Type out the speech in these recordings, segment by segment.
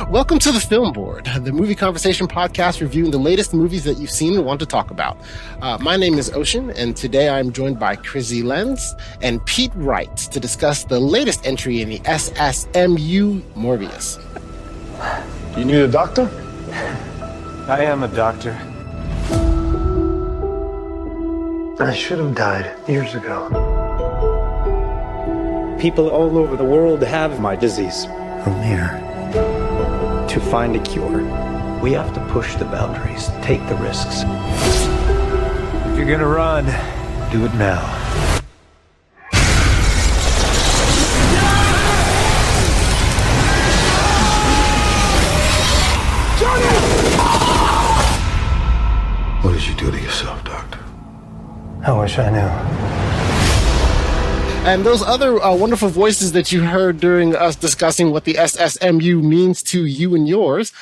Welcome to the Film Board, the movie conversation podcast reviewing the latest movies that you've seen and want to talk about. My name is Ocean, and today I'm joined by Krissy, Lenz, and Pete Wright to discuss the latest entry in the S.S.M.U. Morbius. You need a doctor? I am a doctor. I should have died years ago. People all over the world have my disease. I'm here to find a cure. We have to push the boundaries, take the risks. If you're gonna run, Do it now. What did you do to yourself, Doctor? I wish I knew. And those other wonderful voices that you heard during us discussing what the S.S.M.U. means to you and yours.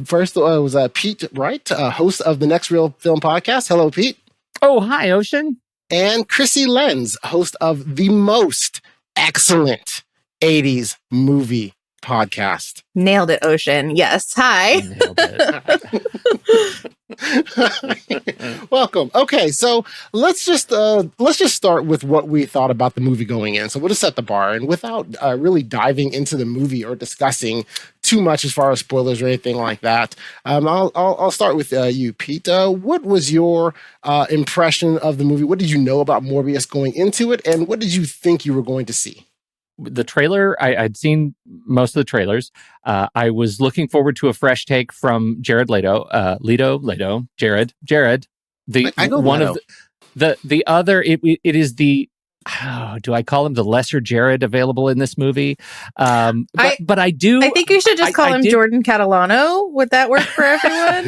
First was Pete Wright, host of the Next Real Film podcast. Hello, Pete. Oh, hi, Ocean. And Krissy Lenz, host of the most excellent 80s movie podcast. Nailed it, Ocean. Yes. Hi. Nailed it. Welcome. Okay, so let's just start with what we thought about the movie going in. So we'll just set the bar, and without really diving into the movie or discussing too much as far as spoilers or anything like that, I'll start with you, Pete. What was your impression of the movie? What did you know about Morbius going into it, and what did you think you were going to see? The trailer, I'd seen most of the trailers. I was looking forward to a fresh take from Jared Leto. Jared. The I go one Leto. of the other. It is the. Do I call him the lesser Jared available in this movie? But I do. I think you should just call him Jordan Catalano. Would that work for everyone?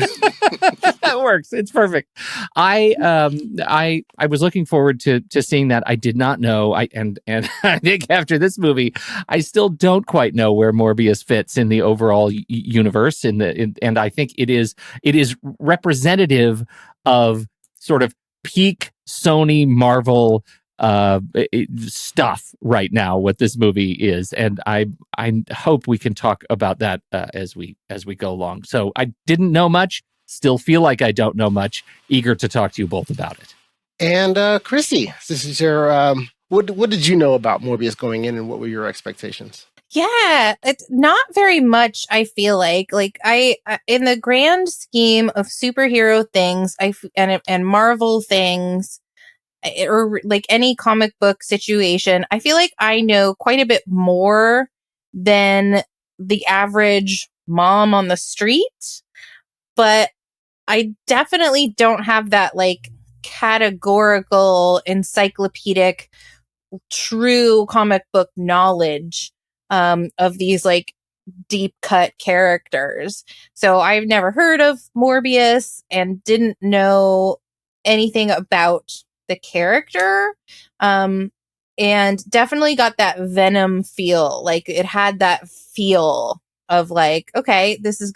That works. It's perfect. I was looking forward to seeing that. I did not know. And I think after this movie, I still don't quite know where Morbius fits in the overall universe. And I think it is representative of sort of peak Sony Marvel stuff right now, what this movie is, and I hope we can talk about that as we go along. So I didn't know much, still feel like I don't know much, eager to talk to you both about it. And Krissy, this is your what did you know about Morbius going in, and what were your expectations? Yeah, it's not very much. I feel like I in the grand scheme of superhero things, and Marvel things, or like any comic book situation, I feel like I know quite a bit more than the average mom on the street, but I definitely don't have that like categorical, encyclopedic, true comic book knowledge of these like deep cut characters. So I've never heard of Morbius and didn't know anything about the character, and definitely got that Venom feel. Like it had that feel of like, okay, this is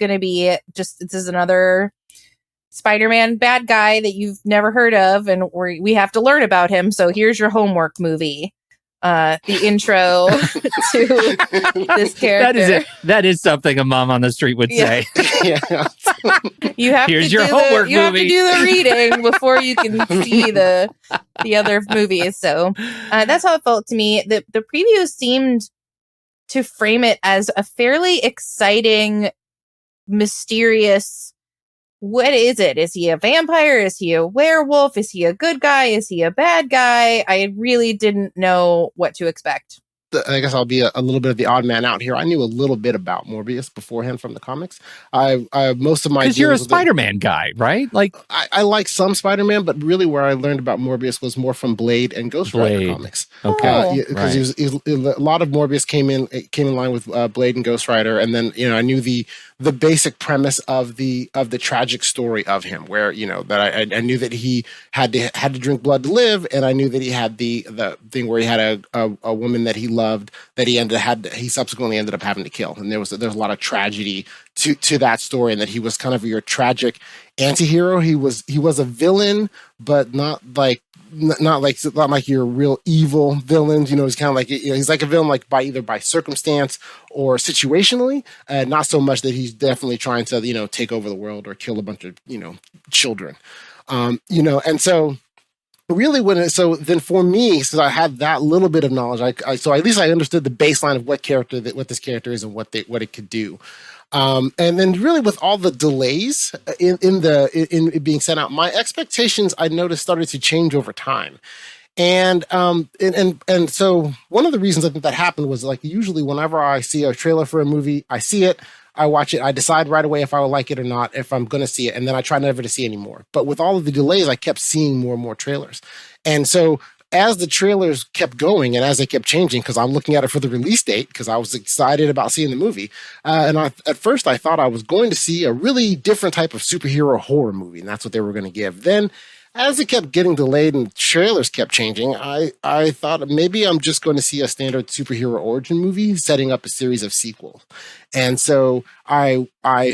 another Spider-Man bad guy that you've never heard of, and we have to learn about him. So here's your homework movie. The intro to this character. That is something a mom on the street would say. Yeah. You have Here's to your do homework you have to movie. do the reading before you can see the other movies. So that's how it felt to me. The preview seemed to frame it as a fairly exciting, mysterious. What is it? Is he a vampire? Is he a werewolf? Is he a good guy? Is he a bad guy? I really didn't know what to expect. I guess I'll be a little bit of the odd man out here. I knew a little bit about Morbius beforehand from the comics. I most of my Because you're a Spider-Man guy, right? Like I like some Spider-Man, but really where I learned about Morbius was more from Blade and Ghost Rider comics. Okay, because a lot of Morbius came in line with Blade and Ghost Rider, and then I knew the basic premise of the tragic story of him, where that I knew that he had to drink blood to live, and I knew that he had the thing where he had a woman that he loved that he subsequently ended up having to kill, and there was a lot of tragedy to that story, and that he was kind of your tragic anti-hero. He was a villain, but not like your real evil villains. He's kind of like, he's like a villain like either by circumstance or situationally, not so much that he's definitely trying to take over the world or kill a bunch of children. And so really so then for me, since I had that little bit of knowledge, so at least I understood the baseline of what this character is and what it could do. And then really with all the delays in it being sent out, my expectations I noticed started to change over time. And so one of the reasons I think that happened was like usually whenever I see a trailer for a movie, I see it, I watch it, I decide right away if I would like it or not, if I'm going to see it, and then I try never to see any more. But with all of the delays, I kept seeing more and more trailers. And so as the trailers kept going and as they kept changing, because I'm looking at it for the release date, because I was excited about seeing the movie. At first I thought I was going to see a really different type of superhero horror movie, and that's what they were going to give. Then as it kept getting delayed and trailers kept changing, I thought maybe I'm just going to see a standard superhero origin movie setting up a series of sequels. And so I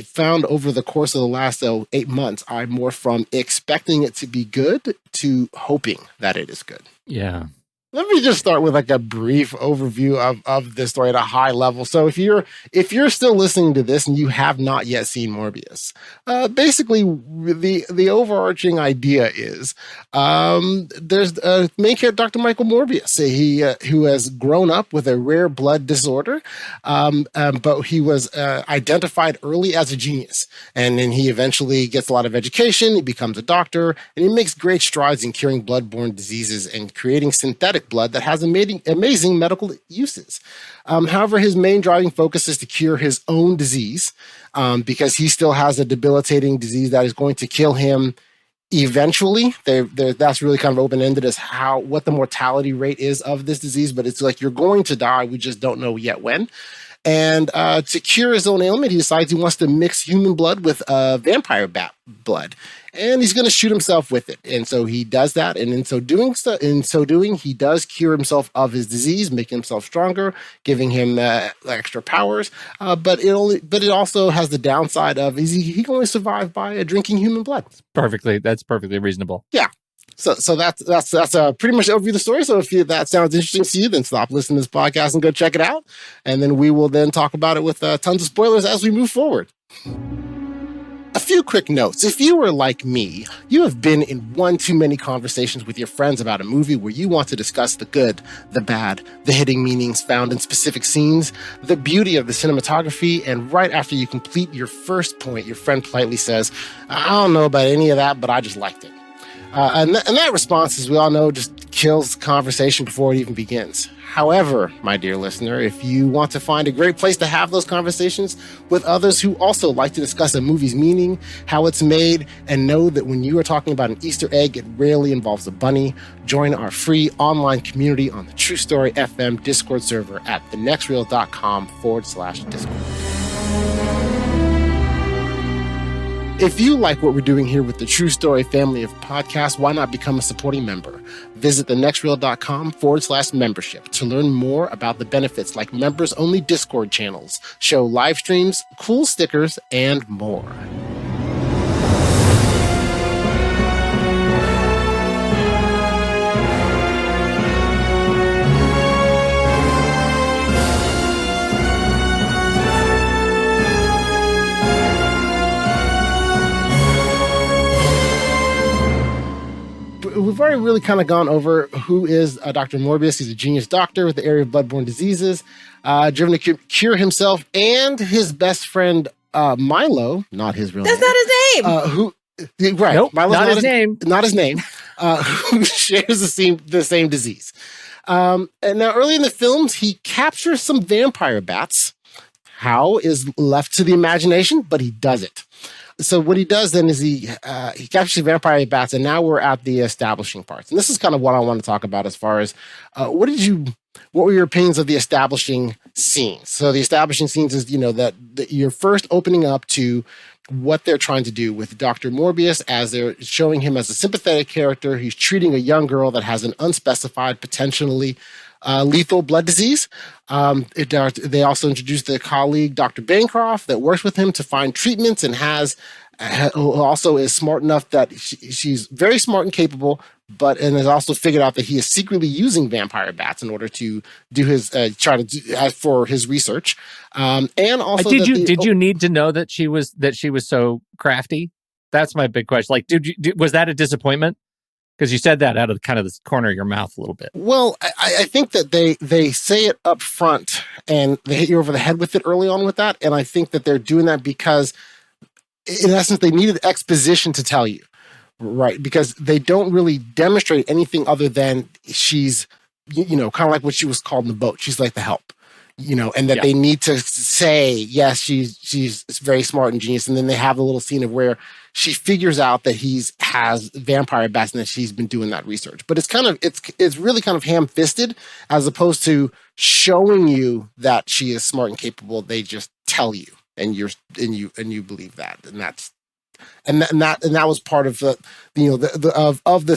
found over the course of the last 8 months, I morphed from expecting it to be good to hoping that it is good. Yeah. Let me just start with like a brief overview of this story at a high level. So if you're still listening to this and you have not yet seen Morbius, basically the overarching idea is there's a main character, Dr. Michael Morbius. Who has grown up with a rare blood disorder, but he was identified early as a genius, and then he eventually gets a lot of education. He becomes a doctor, and he makes great strides in curing blood-borne diseases and creating synthetic blood that has amazing medical uses. However, his main driving focus is to cure his own disease because he still has a debilitating disease that is going to kill him eventually. That's really kind of open-ended as what the mortality rate is of this disease, but it's like you're going to die. We just don't know yet when. And to cure his own ailment, he decides he wants to mix human blood with vampire bat blood, and he's going to shoot himself with it. And so he does that, and in so doing, he does cure himself of his disease, making himself stronger, giving him extra powers. But it also has the downside of he can only survive by drinking human blood. That's perfectly reasonable. Yeah. So that's pretty much overview of the story. So if that sounds interesting to you, then stop listening to this podcast and go check it out. And then we will then talk about it with tons of spoilers as we move forward. A few quick notes. If you were like me, you have been in one too many conversations with your friends about a movie where you want to discuss the good, the bad, the hidden meanings found in specific scenes, the beauty of the cinematography, and right after you complete your first point, your friend politely says, I don't know about any of that, but I just liked it. And that response, as we all know, just kills the conversation before it even begins. However, my dear listener, if you want to find a great place to have those conversations with others who also like to discuss a movie's meaning, how it's made, and know that when you are talking about an Easter egg, it rarely involves a bunny, join our free online community on the True Story FM Discord server at thenextreel.com/Discord. If you like what we're doing here with the True Story family of podcasts, why not become a supporting member? Visit thenextreel.com/membership to learn more about the benefits like members-only Discord channels, show live streams, cool stickers, and more. We've already really kind of gone over who is Dr. Morbius. He's a genius doctor with the area of bloodborne diseases, driven to cure himself and his best friend, Milo, not his real name. That's not his name. Right. Nope, Milo's not his name. Not his name, who shares the same disease. And now early in the films, he captures some vampire bats. How is left to the imagination, but he does it. So what he does then is he captures the vampire bats, and now we're at the establishing parts. And this is kind of what I want to talk about as far as what were your opinions of the establishing scenes? So the establishing scenes is, that you're first opening up to what they're trying to do with Dr. Morbius as they're showing him as a sympathetic character. He's treating a young girl that has an unspecified, potentially lethal blood disease. They also introduced their colleague, Dr. Bancroft, that works with him to find treatments and who also is smart enough that she's very smart and capable, and has also figured out that he is secretly using vampire bats in order to do his for his research. And also, did you need to know that she was so crafty? That's my big question. Like, was that a disappointment? Because you said that out of kind of the corner of your mouth a little bit. Well, I think that they say it up front and they hit you over the head with it early on with that. And I think that they're doing that because, in essence, they needed exposition to tell you, right? Because they don't really demonstrate anything other than she's, kind of like what she was called in the boat. She's like the help, and that they need to say, yes, she's very smart and genius. And then they have a little scene of where she figures out that has vampire bats and that she's been doing that research. But it's really kind of ham-fisted as opposed to showing you that she is smart and capable. They just tell you, and you believe that, and that was part of the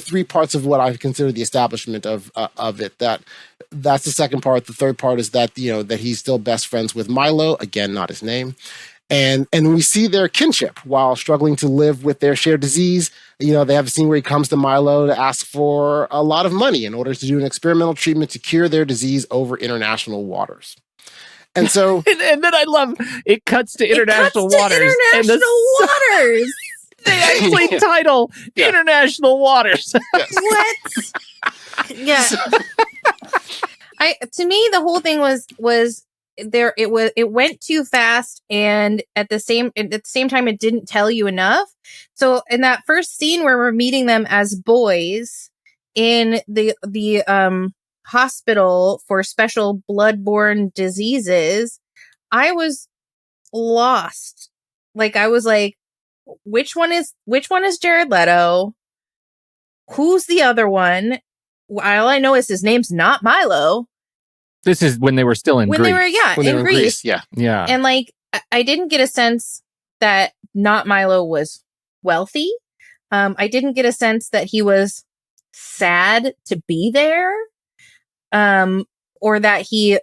three parts of what I consider the establishment of it. That's the second part. The third part is that that he's still best friends with Milo, again, not his name. And we see their kinship while struggling to live with their shared disease. They have a scene where he comes to Milo to ask for a lot of money in order to do an experimental treatment to cure their disease over international waters. And so, and then I love it cuts to international waters. Waters. They actually title International Waters. What? Yeah. To me, the whole thing was there. It went too fast, and at the same time, it didn't tell you enough. So in that first scene where we're meeting them as boys in the hospital for special bloodborne diseases, I was lost. Like, I was like, which one is Jared Leto? Who's the other one? All I know is his name's not Milo. This is when they were still in Greece. When they were in Greece. Yeah. And like, I didn't get a sense that not Milo was wealthy. I didn't get a sense that he was sad to be there. Or that he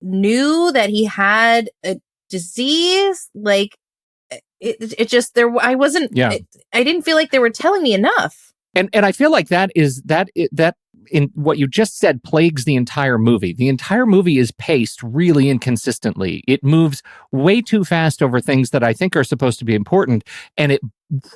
knew that he had a disease. Like, it just, I wasn't, I didn't feel like they were telling me enough. And I feel like that in what you just said plagues the entire movie. The entire movie is paced really inconsistently. It moves way too fast over things that I think are supposed to be important, and it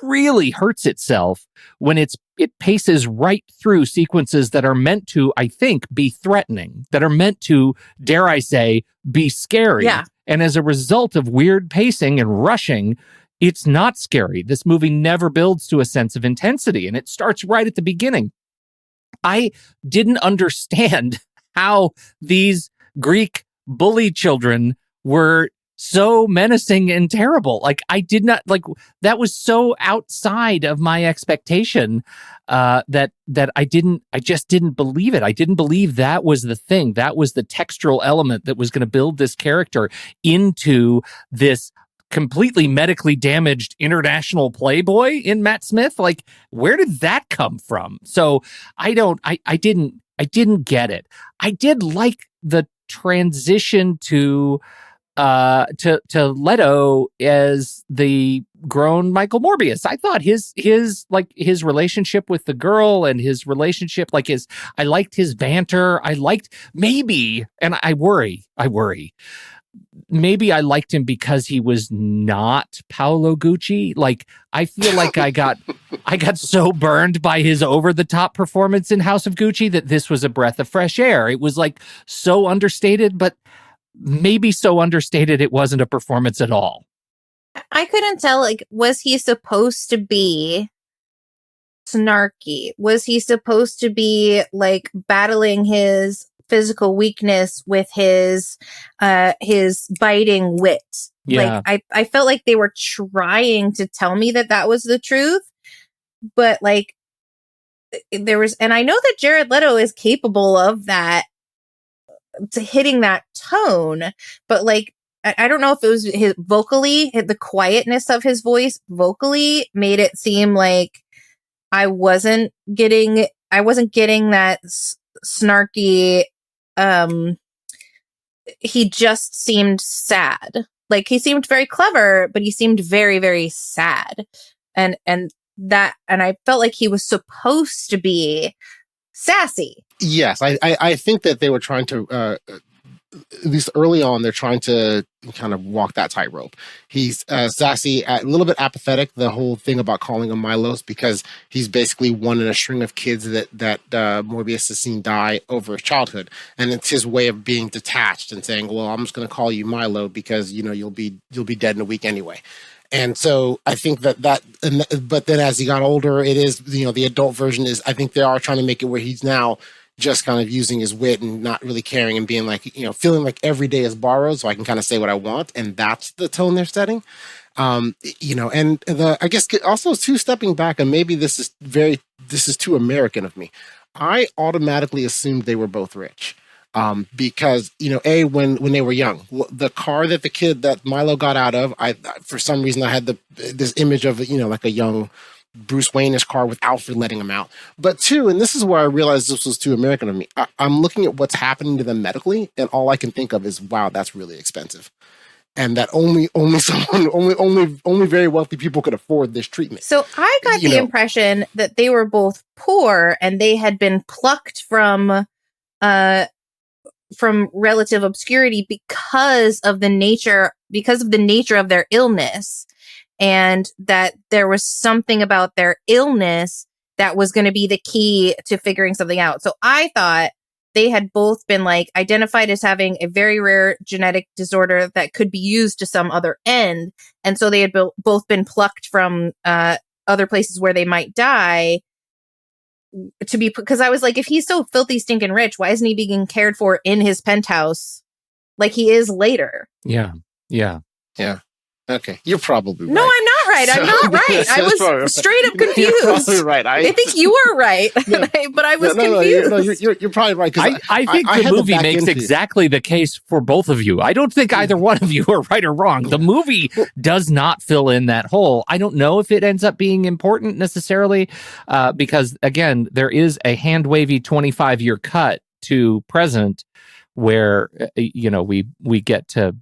really hurts itself when it paces right through sequences that are meant to, I think, be threatening, that are meant to, dare I say, be scary. Yeah. And as a result of weird pacing and rushing, it's not scary. This movie never builds to a sense of intensity, and it starts right at the beginning. I didn't understand how these Greek bully children were so menacing and terrible. Like, I did not, like, that was so outside of my expectation that I just didn't believe it. I didn't believe that was the thing. That was the textural element that was going to build this character into this completely medically damaged international playboy in Matt Smith. Like, where did that come from? So I didn't get it. I did like the transition to Leto as the grown Michael Morbius. I thought his relationship with the girl and his relationship, I liked his banter. I liked and I worry, maybe I liked him because he was not Paolo Gucci. Like, I feel like I got so burned by his over-the-top performance in House of Gucci that this was a breath of fresh air. It was like so understated, but maybe so understated it wasn't a performance at all. I couldn't tell, like, was he supposed to be snarky? Was he supposed to be, like, battling his physical weakness with his biting wit? Yeah. Like, I felt like they were trying to tell me that was the truth, but like there was, and I know that Jared Leto is capable of that, to hitting that tone, but like I don't know if it was his vocally, the quietness of his voice vocally made it seem like I wasn't getting that snarky he just seemed sad. Like, he seemed very clever, but he seemed very, very sad. And I felt like he was supposed to be sassy. Yes, I think that they were trying to, at least early on, they're trying to kind of walk that tightrope. He's sassy, a little bit apathetic, the whole thing about calling him Milos, because he's basically one in a string of kids that Morbius has seen die over his childhood. And it's his way of being detached and saying, well, I'm just going to call you Milo because, you'll be dead in a week anyway. And so I think but then as he got older, it is, the adult version is, I think they are trying to make it where he's now just kind of using his wit and not really caring and being like, feeling like every day is borrowed, so I can kind of say what I want. And that's the tone they're setting. I guess also too, stepping back, and maybe this is too American of me. I automatically assumed they were both rich. Because, when they were young, the car that Milo got out of, for some reason I had this image of, like a young Bruce Wayne-ish car with Alfred letting him out. But two, and this is where I realized this was too American of me, I'm looking at what's happening to them medically, and all I can think of is, wow, that's really expensive. And that only very wealthy people could afford this treatment. So I got the impression that they were both poor and they had been plucked from relative obscurity because of the nature of their illness, and that there was something about their illness that was going to be the key to figuring something out. So I thought they had both been identified as having a very rare genetic disorder that could be used to some other end. And so they had both been plucked from other places where they might die because I was like, if he's so filthy stinking rich, why isn't he being cared for in his penthouse like he is later? Yeah. Okay, you're probably right. No, I'm not right. I'm not right. I was straight up confused. You're probably right. I think you were right, but I was confused. You're probably right. I think the movie makes exactly the case for both of you. I don't think either one of you are right or wrong. The movie does not fill in that hole. I don't know if it ends up being important necessarily, because, again, there is a hand-wavy 25-year cut to present where, we get to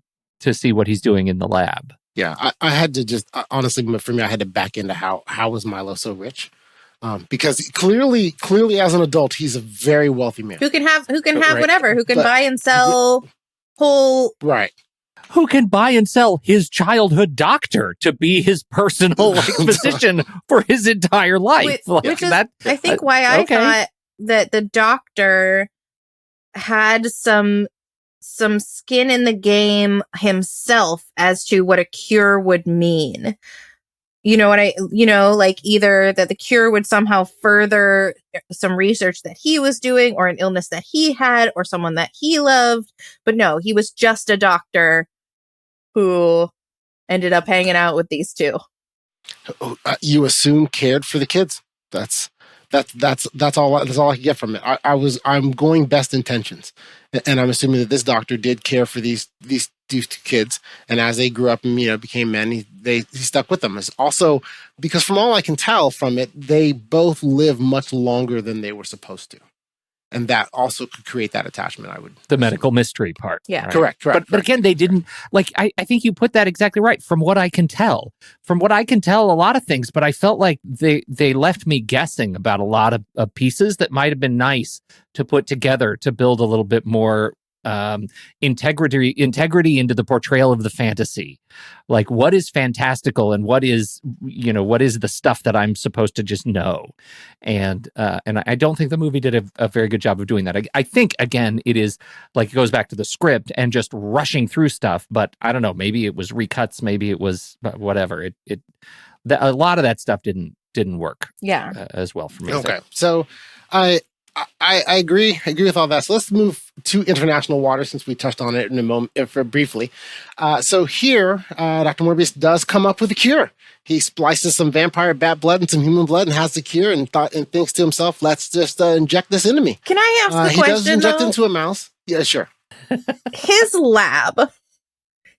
see what he's doing in the lab. Yeah, I had to just, honestly, for me, I had to back into how was Milo so rich? Because clearly as an adult, he's a very wealthy man. Who can have whatever, who can buy and sell whole... Right. Who can buy and sell his childhood doctor to be his personal physician for his entire life. Which is, I think, why I thought that the doctor had some skin in the game himself as to what a cure would mean. Either that the cure would somehow further some research that he was doing or an illness that he had or someone that he loved. But no, he was just a doctor who ended up hanging out with these two. You assume cared for the kids. That's all I can get from it. I'm going best intentions, and I'm assuming that this doctor did care for these two kids, and as they grew up and became men, he stuck with them. It's also because from all I can tell from it, they both live much longer than they were supposed to, and that also could create that attachment. The medical mystery part. Yeah, right? Correct. But again, they didn't I think you put that exactly right. From what I can tell, a lot of things, but I felt like they left me guessing about a lot of pieces that might have been nice to put together to build a little bit more integrity into the portrayal of the fantasy. Like, what is fantastical and what is the stuff that I'm supposed to just know. And I don't think the movie did a very good job of doing that. I think, again, it is like, it goes back to the script and just rushing through stuff, but I don't know, maybe it was recuts, maybe it was whatever. A lot of that stuff didn't work as well for me. Okay. So I agree. I agree with all that. So let's move to international waters since we touched on it in a moment, briefly. So here, Dr. Morbius does come up with a cure. He splices some vampire bat blood and some human blood and has the cure and thinks to himself, let's just inject this into me. Can I ask the question, He does inject into a mouse. Yeah, sure. His lab,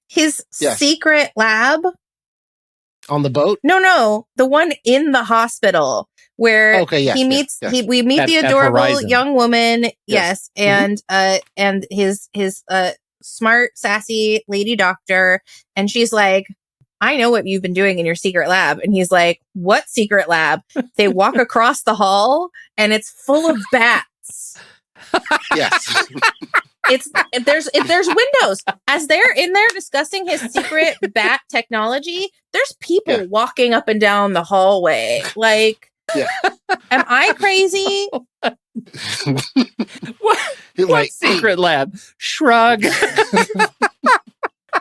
secret lab. On the boat? No, the one in the hospital where Okay, yes, he yes, meets yes. we meet At the adorable Horizon. young woman, Yes. yes, and his smart, sassy lady doctor, and she's like, I know what you've been doing in your secret lab. And he's like, what secret lab? They walk across the hall and it's full of bats. Yes. There's windows. As they're in there discussing his secret bat technology, there's people walking up and down the hallway. Like, Yeah. am I crazy? What secret lab? Shrug.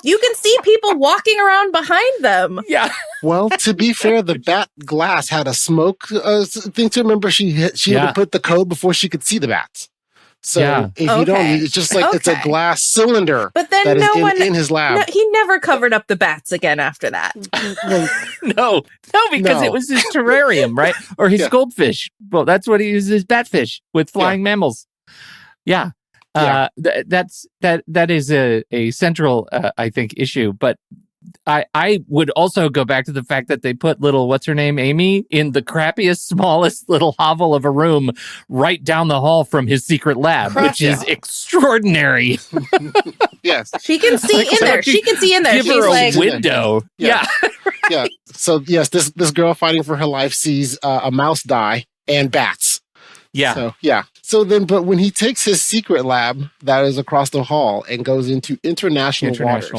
You can see people walking around behind them. Yeah. Well, to be fair, the bat glass had a smoke thing to remember. She had to put the code before she could see the bats. So if you don't, it's just like it's a glass cylinder. But then that no is one in his lab. No, he never covered up the bats again after that. No, because it was his terrarium, right? Or his goldfish. Well, that's what he uses, his batfish with flying mammals. Yeah. That is a central, I think, issue. But I would also go back to the fact that they put little, what's her name, Amy, in the crappiest, smallest little hovel of a room right down the hall from his secret lab, which is extraordinary. Yes. She can see in there. She can see in there. Give her a window. Yeah. Yeah. So, yes, this girl fighting for her life sees a mouse die and bats. Yeah. So, yeah. So then, but when he takes his secret lab that is across the hall and goes into international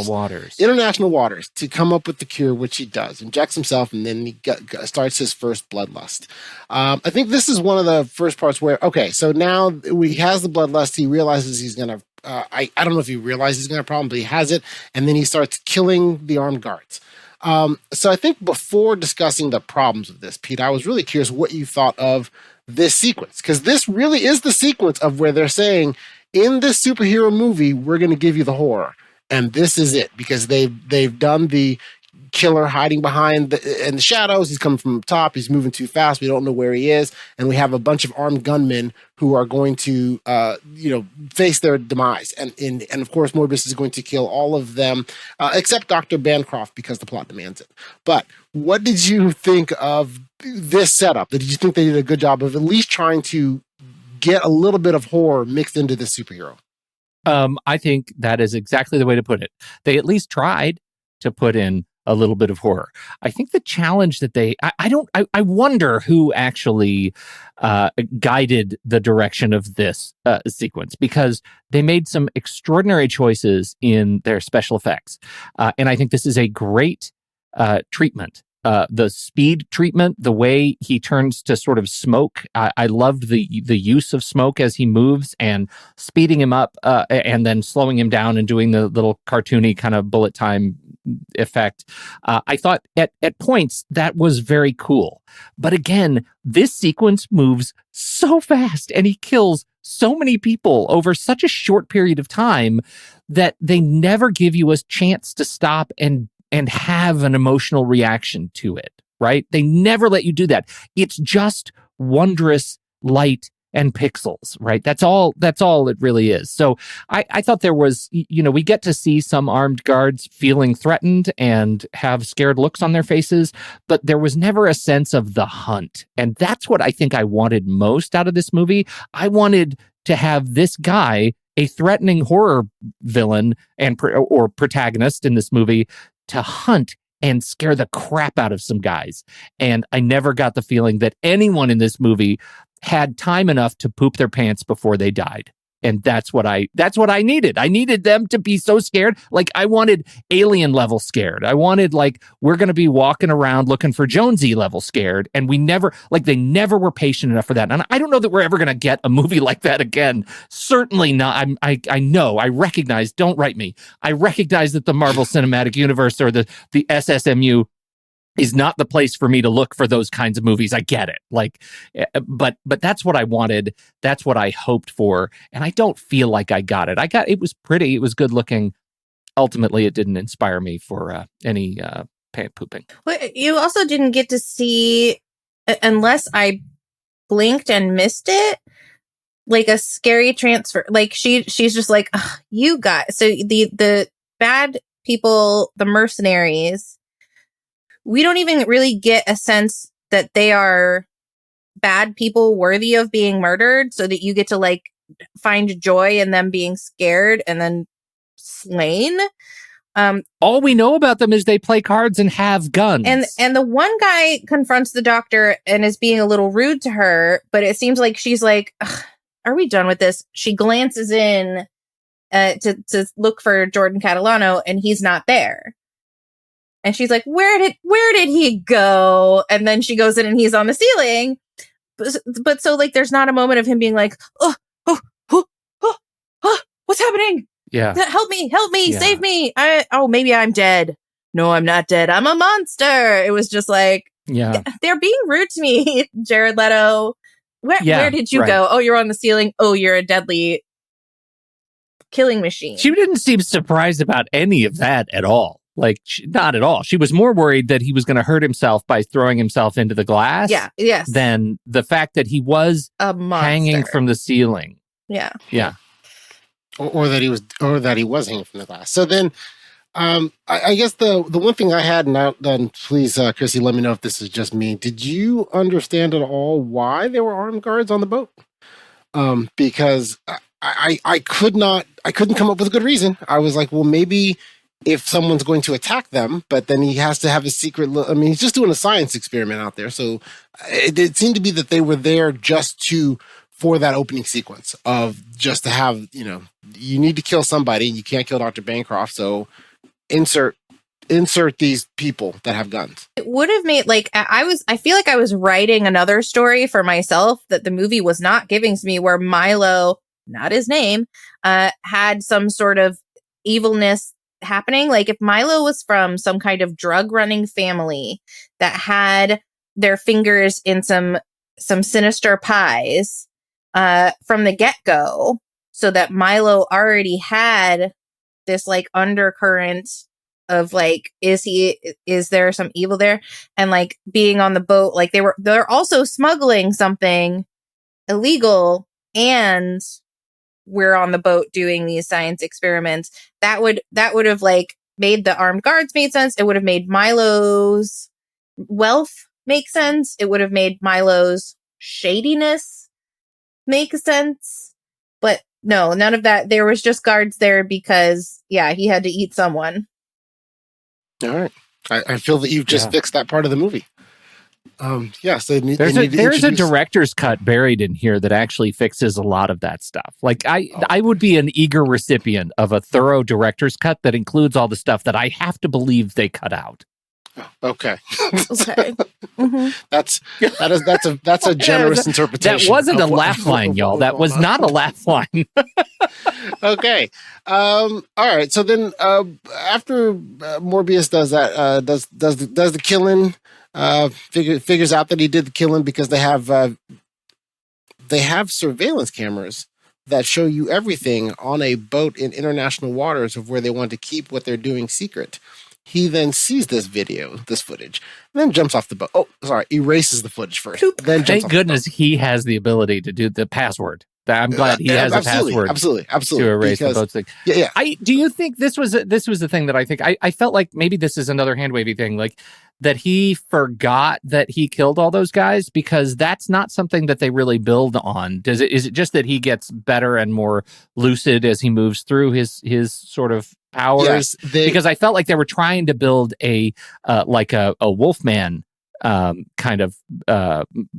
waters to come up with the cure, which he does, injects himself, and then he starts his first bloodlust. I think this is one of the first parts where, okay, so now he has the bloodlust. He realizes he's going to, I don't know if he realizes he's going to have a problem, but he has it. And then he starts killing the armed guards. So I think before discussing the problems of this, Pete, I was really curious what you thought of this sequence, because this really is the sequence of where they're saying, in this superhero movie, we're going to give you the horror, and this is it, because they've done the killer hiding behind in the shadows. He's coming from up top. He's moving too fast. We don't know where he is, and we have a bunch of armed gunmen who are going to face their demise, and of course Morbius is going to kill all of them except Dr. Bancroft, because the plot demands it. But what did you think of this setup? Did you think they did a good job of at least trying to get a little bit of horror mixed into this superhero? I think that is exactly the way to put it. They at least tried to put in a little bit of horror. I think the challenge that I wonder who actually guided the direction of this sequence, because they made some extraordinary choices in their special effects. And I think this is a great treatment. The speed treatment, the way he turns to sort of smoke. I loved the use of smoke as he moves, and speeding him up and then slowing him down and doing the little cartoony kind of bullet time effect. I thought at points that was very cool. But again, this sequence moves so fast and he kills so many people over such a short period of time that they never give you a chance to stop and have an emotional reaction to it, right? They never let you do that. It's just wondrous light and pixels, right? That's all it really is. So I thought there was, we get to see some armed guards feeling threatened and have scared looks on their faces, but there was never a sense of the hunt. And that's what I think I wanted most out of this movie. I wanted to have this guy, a threatening horror villain or protagonist in this movie, to hunt and scare the crap out of some guys. And I never got the feeling that anyone in this movie had time enough to poop their pants before they died. And that's what I needed. I needed them to be so scared. Like, I wanted alien level scared. I wanted, like, we're going to be walking around looking for Jonesy level scared. And they never were patient enough for that. And I don't know that we're ever going to get a movie like that again. Certainly not. I know, I recognize, don't write me. I recognize that the Marvel Cinematic Universe or the S.S.M.U. is not the place for me to look for those kinds of movies. I get it. But that's what I wanted. That's what I hoped for. And I don't feel like I got it. It was pretty. It was good looking. Ultimately, it didn't inspire me for any pant pooping. Well, you also didn't get to see, unless I blinked and missed it, like a scary transfer. Like she's just like, you guys. So the bad people, the mercenaries, we don't even really get a sense that they are bad people worthy of being murdered so that you get to like find joy in them being scared and then slain. All we know about them is they play cards and have guns. And the one guy confronts the doctor and is being a little rude to her, but it seems like she's like, are we done with this? She glances in to look for Jordan Catalano, and he's not there. And she's like, where did he go? And then she goes in and he's on the ceiling. But so like there's not a moment of him being like, what's happening? Yeah. Help me, Yeah. save me. Maybe I'm dead. No, I'm not dead. I'm a monster. It was just like, Yeah. they're being rude to me, Jared Leto. Where did you go? Oh, you're on the ceiling. Oh, you're a deadly killing machine. She didn't seem surprised about any of that at all. Like, not at all. She was more worried that he was going to hurt himself by throwing himself into the glass. Yeah, yes. Than the fact that he was a monster. Hanging from the ceiling. Yeah. Yeah. Or that he was hanging from the glass. So then, I guess the one thing I had, and then please, Krissy, let me know if this is just me. Did you understand at all why there were armed guards on the boat? Because I couldn't come up with a good reason. I was like, well, maybe if someone's going to attack them, but then he has to have a secret. He's just doing a science experiment out there. So it seemed to be that they were there just for that opening sequence of just to have, you need to kill somebody and you can't kill Dr. Bancroft. So insert these people that have guns. It would have made I feel like I was writing another story for myself that the movie was not giving to me, where Milo, not his name, had some sort of evilness happening. Like if Milo was from some kind of drug running family that had their fingers in some sinister pies from the get-go, so that Milo already had this like undercurrent of like, is there some evil there? And like being on the boat, like they're also smuggling something illegal, and we're on the boat doing these science experiments. That would have like made the armed guards made sense. It would have made Milo's wealth make sense. It would have made Milo's shadiness make sense. But no, none of that. There was just guards there because, he had to eat someone. All right. I feel that you've just fixed that part of the movie. So there's a director's cut buried in here that actually fixes a lot of that stuff. Like I would be an eager recipient of a thorough director's cut that includes all the stuff that I have to believe they cut out. Okay. Okay. Mm-hmm. That's a generous interpretation. That wasn't a laugh line, y'all. That was not a laugh line. Okay. All right. So then, after Morbius does that, does the killing, figures out that he did the killing because they have surveillance cameras that show you everything on a boat in international waters of where they want to keep what they're doing secret. He then sees this footage, and then jumps off the boat. Oh, sorry, erases the footage first. Then jumps Thank goodness he has the ability to do the password. I'm glad he has a password. Absolutely. To erase the boat thing. Yeah. Do you think this was the thing that I think I felt like maybe this is another hand wavy thing, like that he forgot that he killed all those guys, because that's not something that they really build on. Is it just that he gets better and more lucid as he moves through his sort of powers? Yes, because I felt like they were trying to build a Wolfman kind of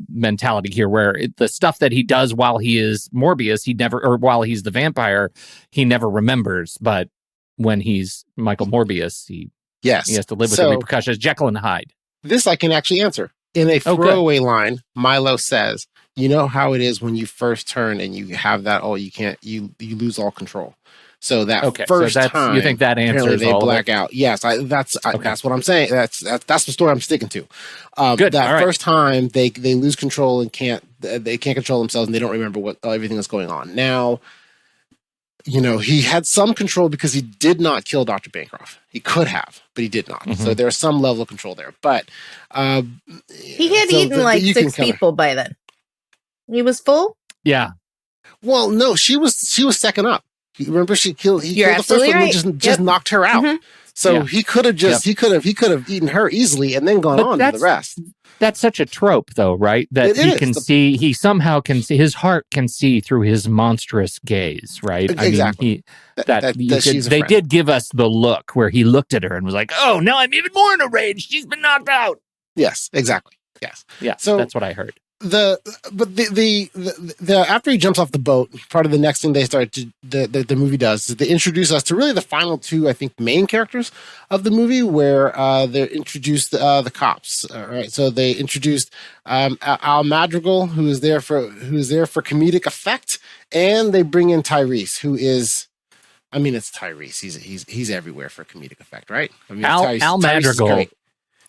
mentality here, where the stuff that he does while he is Morbius, while he's the vampire, he never remembers. But when he's Michael Morbius, he has to live with the repercussions. Jekyll and Hyde. This I can actually answer. In a throwaway line, Milo says, "You know how it is when you first turn and you have that. Oh, you can't. You lose all control." So that first time, you think that answers they all black out. Yes, that's what I'm saying. That's the story I'm sticking to. Good. That first time they lose control and can't control themselves, and they don't remember what everything that's going on. Now, he had some control because he did not kill Dr. Bancroft. He could have, but he did not. Mm-hmm. So there's some level of control there. But he had eaten like 6 people by then. He was full. Yeah. Well, no, she was second up. Remember, he killed the first absolutely one right. and just knocked her out. Mm-hmm. So Yeah. he could have just he could have eaten her easily and then gone But on to the rest. That's such a trope, though, right? That It he is. can see, he somehow can see, his heart can see through his monstrous gaze, right? Exactly. I mean, She's a they friend. did give us the look where he looked at her and was like, "Oh, now I'm even more in a rage. She's been knocked out." Yes, exactly. Yes. Yeah, So that's what I heard. the after he jumps off the boat, part of the next thing they start to the movie does is they introduce us to really the final two, I think, main characters of the movie, where they're introduced the cops. Right, so they introduced Al Madrigal, who is there for comedic effect, and they bring in Tyrese, who is. I mean, it's Tyrese. He's everywhere for comedic effect, right? I mean, Al Madrigal.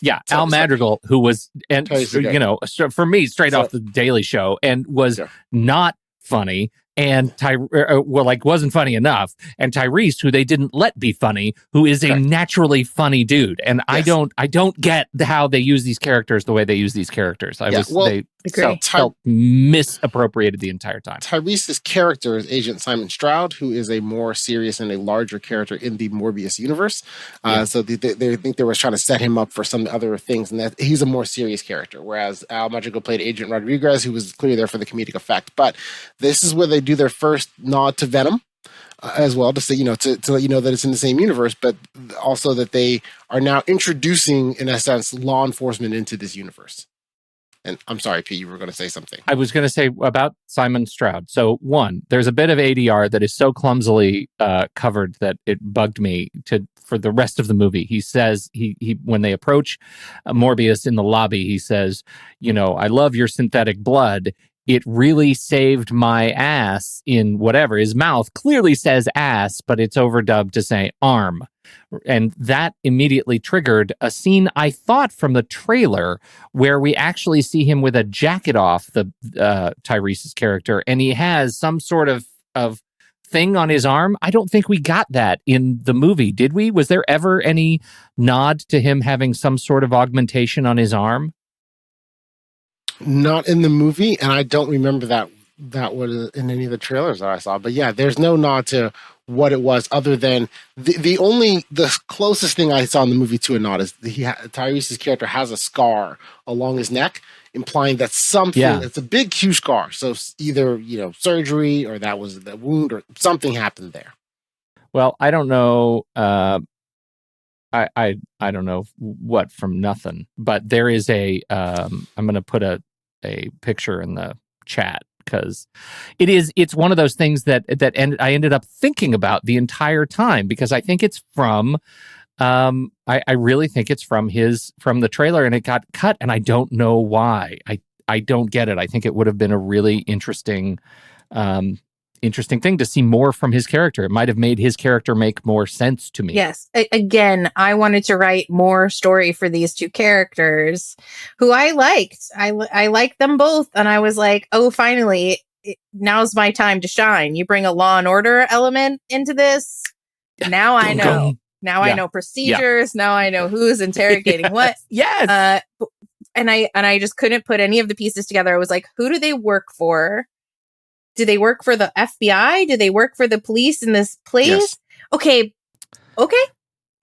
Yeah, Al Madrigal, who was, and for me, straight off the Daily Show, and was not funny, and wasn't funny enough. And Tyrese, who they didn't let be funny, who is a naturally funny dude. And I don't get how they use these characters the way they use these characters. They felt misappropriated the entire time. Tyrese's character is Agent Simon Stroud, who is a more serious and a larger character in the Morbius universe. So they think they were trying to set him up for some other things, and that he's a more serious character. Whereas Al Madrigal played Agent Rodriguez, who was clearly there for the comedic effect. But this is where they do their first nod to Venom. As well, to say, to let you know that it's in the same universe, but also that they are now introducing, in a sense, law enforcement into this universe. And I'm sorry, Pete, you were going to say something. I was going to say about Simon Stroud. So one, there's a bit of ADR that is so clumsily covered that it bugged me for the rest of the movie. He says, he when they approach Morbius in the lobby, he says, "I love your synthetic blood. It really saved my ass," in whatever. His mouth clearly says ass, but it's overdubbed to say arm. And that immediately triggered a scene, I thought, from the trailer where we actually see him with a jacket off, the Tyrese's character, and he has some sort of thing on his arm. I don't think we got that in the movie, did we? Was there ever any nod to him having some sort of augmentation on his arm? Not in the movie, and I don't remember that was in any of the trailers that I saw. But yeah, there's no nod to what it was, other than the closest thing I saw in the movie to a nod is Tyrese's character has a scar along his neck, implying that something. Yeah. It's a big, huge scar. So either surgery, or that was the wound, or something happened there. Well, I don't know. I don't know what from nothing, but there is I'm going to put a picture in the chat, because it's one of those things that I ended up thinking about the entire time, because I think it's from I really think it's from the trailer, and it got cut, and I don't know why. I don't get it. I think it would have been a really interesting thing to see more from his character. It might have made his character make more sense to me. Yes. Again, I wanted to write more story for these two characters who I liked. I liked them both. And I was like, oh, finally, now's my time to shine. You bring a Law and Order element into this. Now I know. Now I know procedures. Yeah. Now I know who's interrogating what. Yes. And I just couldn't put any of the pieces together. I was like, who do they work for? Do they work for the FBI? Do they work for the police in this place? Yes. Okay. All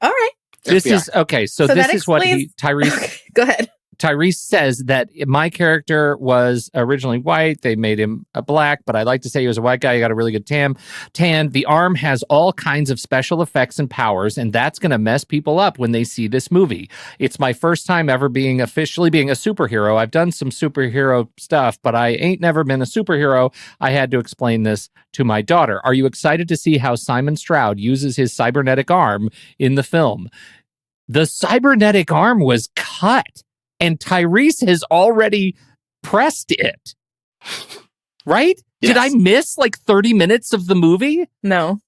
right. This is okay. So this is what Tyrese. Go ahead. Tyrese says that my character was originally white. They made him a black, but I like to say he was a white guy. He got a really good tan. The arm has all kinds of special effects and powers, and that's going to mess people up when they see this movie. It's my first time ever officially being a superhero. I've done some superhero stuff, but I ain't never been a superhero. I had to explain this to my daughter. Are you excited to see how Simon Stroud uses his cybernetic arm in the film? The cybernetic arm was cut, and Tyrese has already pressed it. Right? Yes. Did I miss like 30 minutes of the movie? No.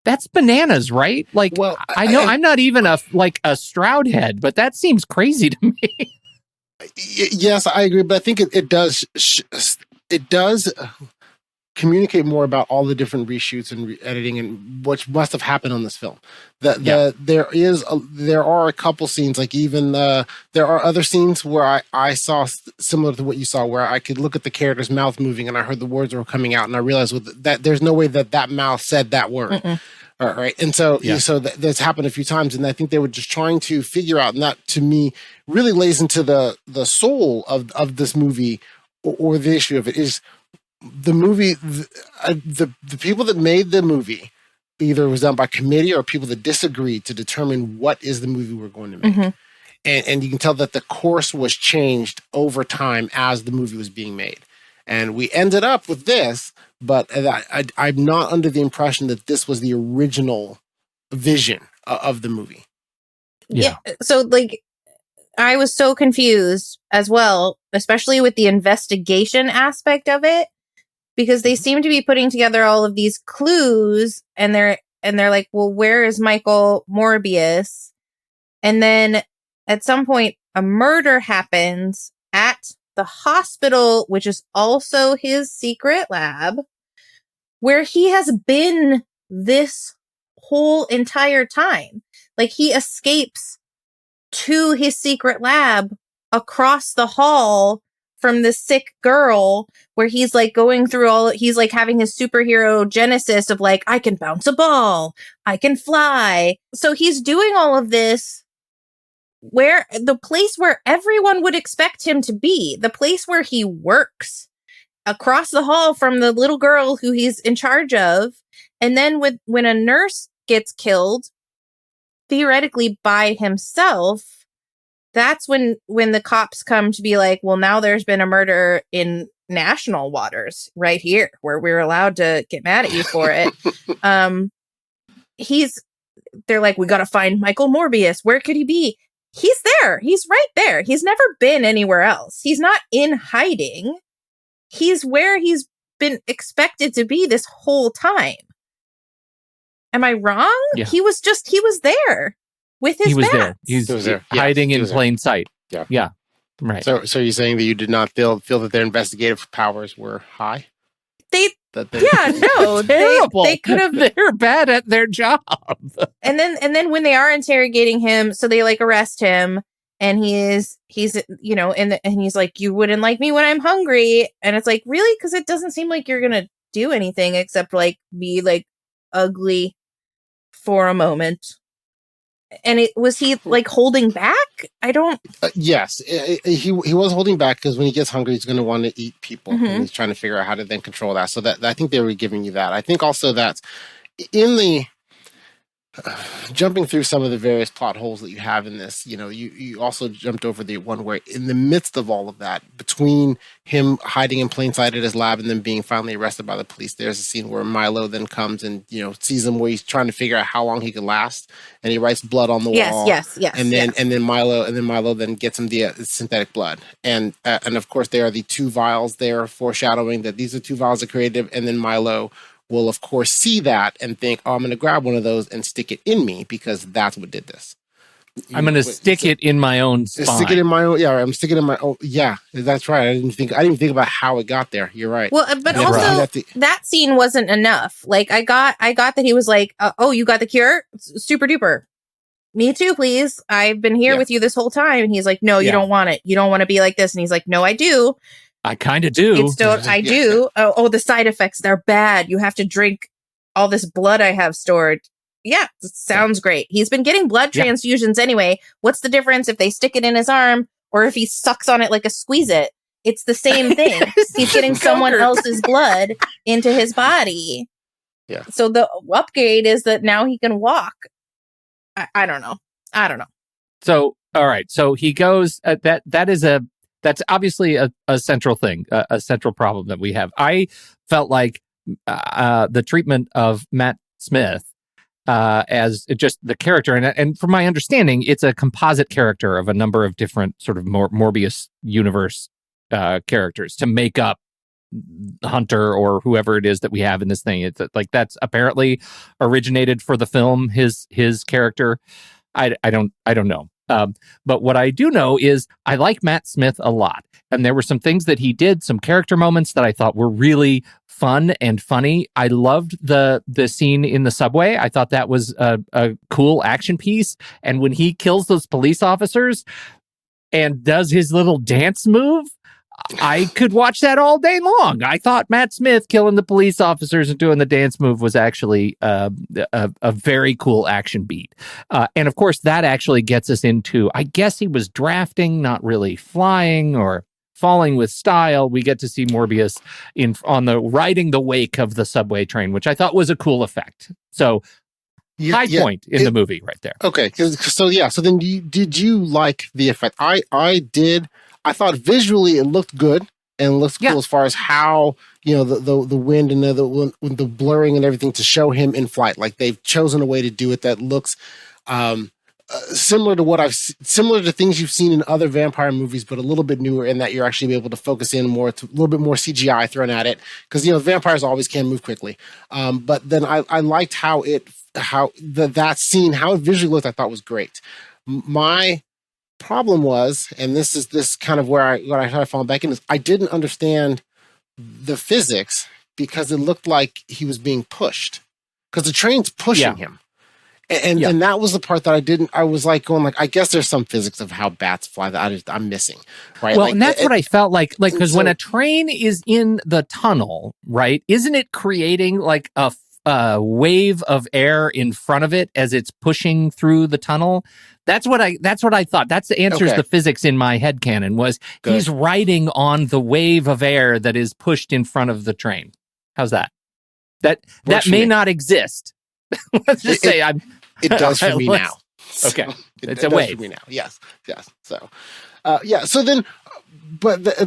That's bananas, right? Like, well, I know I'm not even a Stroud head, but that seems crazy to me. Yes, I agree, but I think it does communicate more about all the different reshoots and editing and what must have happened on this film. There are a couple scenes, like even there are other scenes where I saw similar to what you saw, where I could look at the character's mouth moving and I heard the words were coming out, and I realized that there's no way that mouth said that word. All right. And so, Yeah. so that's happened a few times. And I think they were just trying to figure out, and that to me really lays into the soul of this movie, or the issue of it is the movie, the people that made the movie, either it was done by committee or people that disagreed to determine what is the movie we're going to make. Mhm. And you can tell that the course was changed over time as the movie was being made. And we ended up with this, but I'm not under the impression that this was the original vision of the movie. Yeah. So, like, I was so confused as well, especially with the investigation aspect of it, because they seem to be putting together all of these clues, and they're like, well, where is Michael Morbius? And then at some point, a murder happens at the hospital, which is also his secret lab, where he has been this whole entire time. Like, he escapes to his secret lab across the hall from the sick girl, where he's like going through he's like having his superhero genesis of like, I can bounce a ball, I can fly. So he's doing all of this where the place where everyone would expect him to be, the place where he works, across the hall from the little girl who he's in charge of. And then when a nurse gets killed, theoretically by himself, that's when the cops come to be like, well, now there's been a murder in national waters right here where we're allowed to get mad at you for it. They're like, we got to find Michael Morbius. Where could he be? He's there. He's right there. He's never been anywhere else. He's not in hiding. He's where he's been expected to be this whole time. Am I wrong? Yeah. He was there with his He was bats. there. He was there. Hiding in plain sight. Yeah. Yeah. Right. So you're saying that you did not feel that their investigative powers were high? No, Terrible. they could have. They're bad at their job. And then when they are interrogating him, so they like arrest him, and he's you know, and he's like, you wouldn't like me when I'm hungry, and it's like, really? Because it doesn't seem like you're gonna do anything except like be like ugly for a moment. And was he like holding back? I don't. Yes, he was holding back because when he gets hungry, he's going to want to eat people, Mhm. and he's trying to figure out how to then control that. So that I think they were giving you that. I think also that in the jumping through some of the various plot holes that you have in this, you know, you also jumped over the one where in the midst of all of that, between him hiding in plain sight at his lab and then being finally arrested by the police, there's a scene where Milo then comes and, you know, sees him where he's trying to figure out how long he can last, and he writes blood on the wall. Yes. And then Milo then gets him the synthetic blood, and of course there are the two vials there foreshadowing that these are two vials of creative, and then Milo will of course see that and think, oh, I'm going to grab one of those and stick it in me because that's what did this. I'm going to stick it in my own spine. Stick it in my own. Yeah, I'm sticking it in my own. Yeah, that's right. I didn't even think about how it got there. You're right. Well, but also that scene wasn't enough. Like I got that he was like, oh, you got the cure? Super duper. Me too, please. I've been here with you this whole time. And he's like, no, you don't want it. You don't want to be like this. And he's like, no, I do. I kind of do. I do. Oh, the side effects, they're bad. You have to drink all this blood I have stored. Yeah, sounds great. He's been getting blood transfusions anyway. What's the difference if they stick it in his arm or if he sucks on it like a Squeeze-It? It's the same thing. He's getting someone else's blood into his body. Yeah. So the upgrade is that now he can walk. I don't know. So, all right. So he goes, that's obviously a central thing, a central problem that we have. I felt like the treatment of Matt Smith as just the character, and from my understanding, it's a composite character of a number of different sort of Morbius universe characters to make up Hunter or whoever it is that we have in this thing. It's like that's apparently originated for the film. His character, I don't know. But what I do know is I like Matt Smith a lot. And there were some things that he did, some character moments that I thought were really fun and funny. I loved the scene in the subway. I thought that was a cool action piece. And when he kills those police officers and does his little dance move, I could watch that all day long. I thought Matt Smith killing the police officers and doing the dance move was actually a very cool action beat. And of course, that actually gets us into, I guess he was drafting, not really flying or falling with style. We get to see Morbius riding the wake of the subway train, which I thought was a cool effect. So high point in the movie right there. Okay. So then did you like the effect? I did. I thought visually it looked good and looks cool as far as how, the wind and the blurring and everything to show him in flight. Like they've chosen a way to do it that looks similar to things you've seen in other vampire movies, but a little bit newer in that you're actually able to focus in more to a little bit more CGI thrown at it. Because, vampires always can move quickly. But then I liked how that scene, how it visually looked, I thought was great. My problem was, and this kind of where I tried to fall back in, is I didn't understand the physics because it looked like he was being pushed because the train's pushing him. And that was the part that I was like going like, I guess there's some physics of how bats fly that I'm missing. Right. Well, and that's what I felt like because when a train is in the tunnel, right, isn't it creating like a wave of air in front of it as it's pushing through the tunnel? That's what I thought. That's the answers the physics in my headcanon was he's riding on the wave of air that is pushed in front of the train. How's that? That may not exist. Let's just say it does for me now. Okay. It's a does wave for me now. Yes. So, so then, but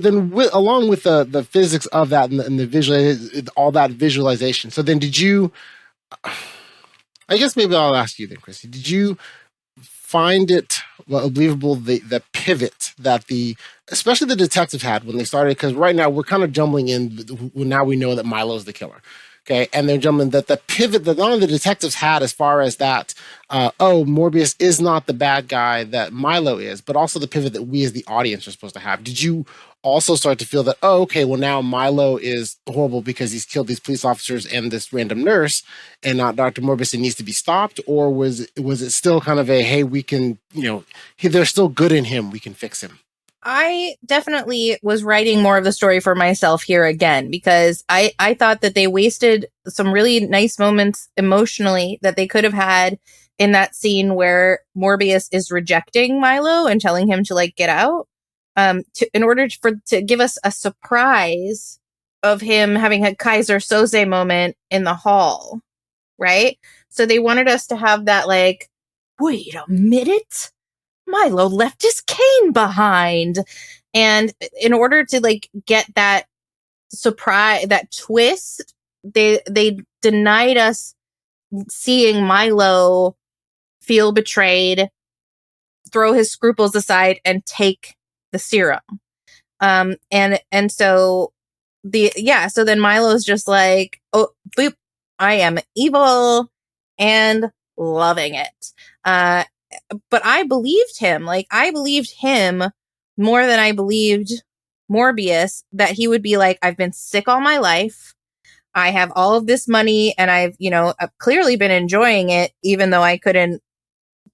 along with the physics of that and the visual, all that visualization. So then did you, I guess maybe I'll ask you then, Krissy, did you find it believable, the pivot that especially the detective had when they started? Because right now we're kind of jumbling in, now we know that Milo's the killer. Okay, and they're jumping that the pivot that none of the detectives had as far as that, Morbius is not the bad guy that Milo is, but also the pivot that we as the audience are supposed to have. Did you also start to feel that, now Milo is horrible because he's killed these police officers and this random nurse and not Dr. Morbius and needs to be stopped? Or was it still kind of a, hey, we can, there's still good in him, we can fix him? I definitely was writing more of the story for myself here again, because I thought that they wasted some really nice moments emotionally that they could have had in that scene where Morbius is rejecting Milo and telling him to get out, in order to give us a surprise of him having a Kaiser Soze moment in the hall, right? So they wanted us to have that wait a minute, Milo left his cane behind. And in order to get that surprise, that twist, they denied us seeing Milo feel betrayed, throw his scruples aside, and take the serum. And so so then Milo's just like, oh, boop, I am evil and loving it. But I believed him. I believed him more than I believed Morbius, that he would be like, I've been sick all my life. I have all of this money and I've clearly been enjoying it, even though I couldn't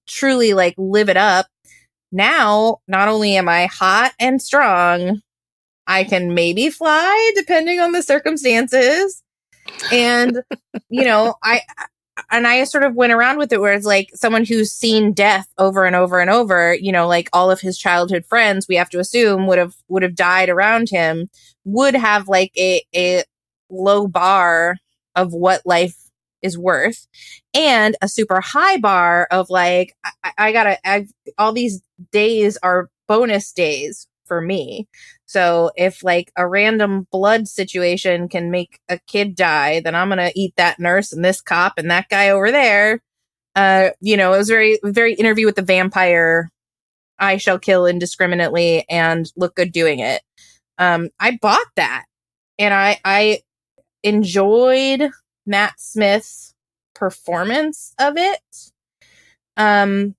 truly live it up. Now, not only am I hot and strong, I can maybe fly depending on the circumstances. And, I sort of went around with it where it's someone who's seen death over and over and over, all of his childhood friends, we have to assume would have died around him, would have a low bar of what life is worth and a super high bar of all these days are bonus days for me. So if a random blood situation can make a kid die, then I'm going to eat that nurse and this cop and that guy over there. It was very, very Interview with the Vampire. I shall kill indiscriminately and look good doing it. I bought that and I enjoyed Matt Smith's performance of it. And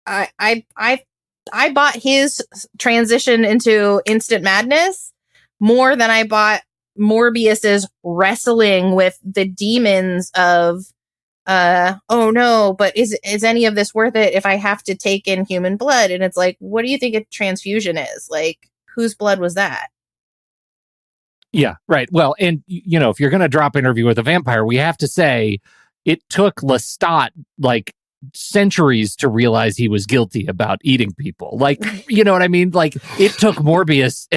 I bought his transition into instant madness more than I bought Morbius's wrestling with the demons of, oh don't know, but is any of this worth it if I have to take in human blood? And it's like, what do you think a transfusion is? Like, whose blood was that? Yeah, right. Well, and if you're going to drop Interview with a Vampire, we have to say it took Lestat like centuries to realize he was guilty about eating people. Like, you know what I mean? Like, it took Morbius.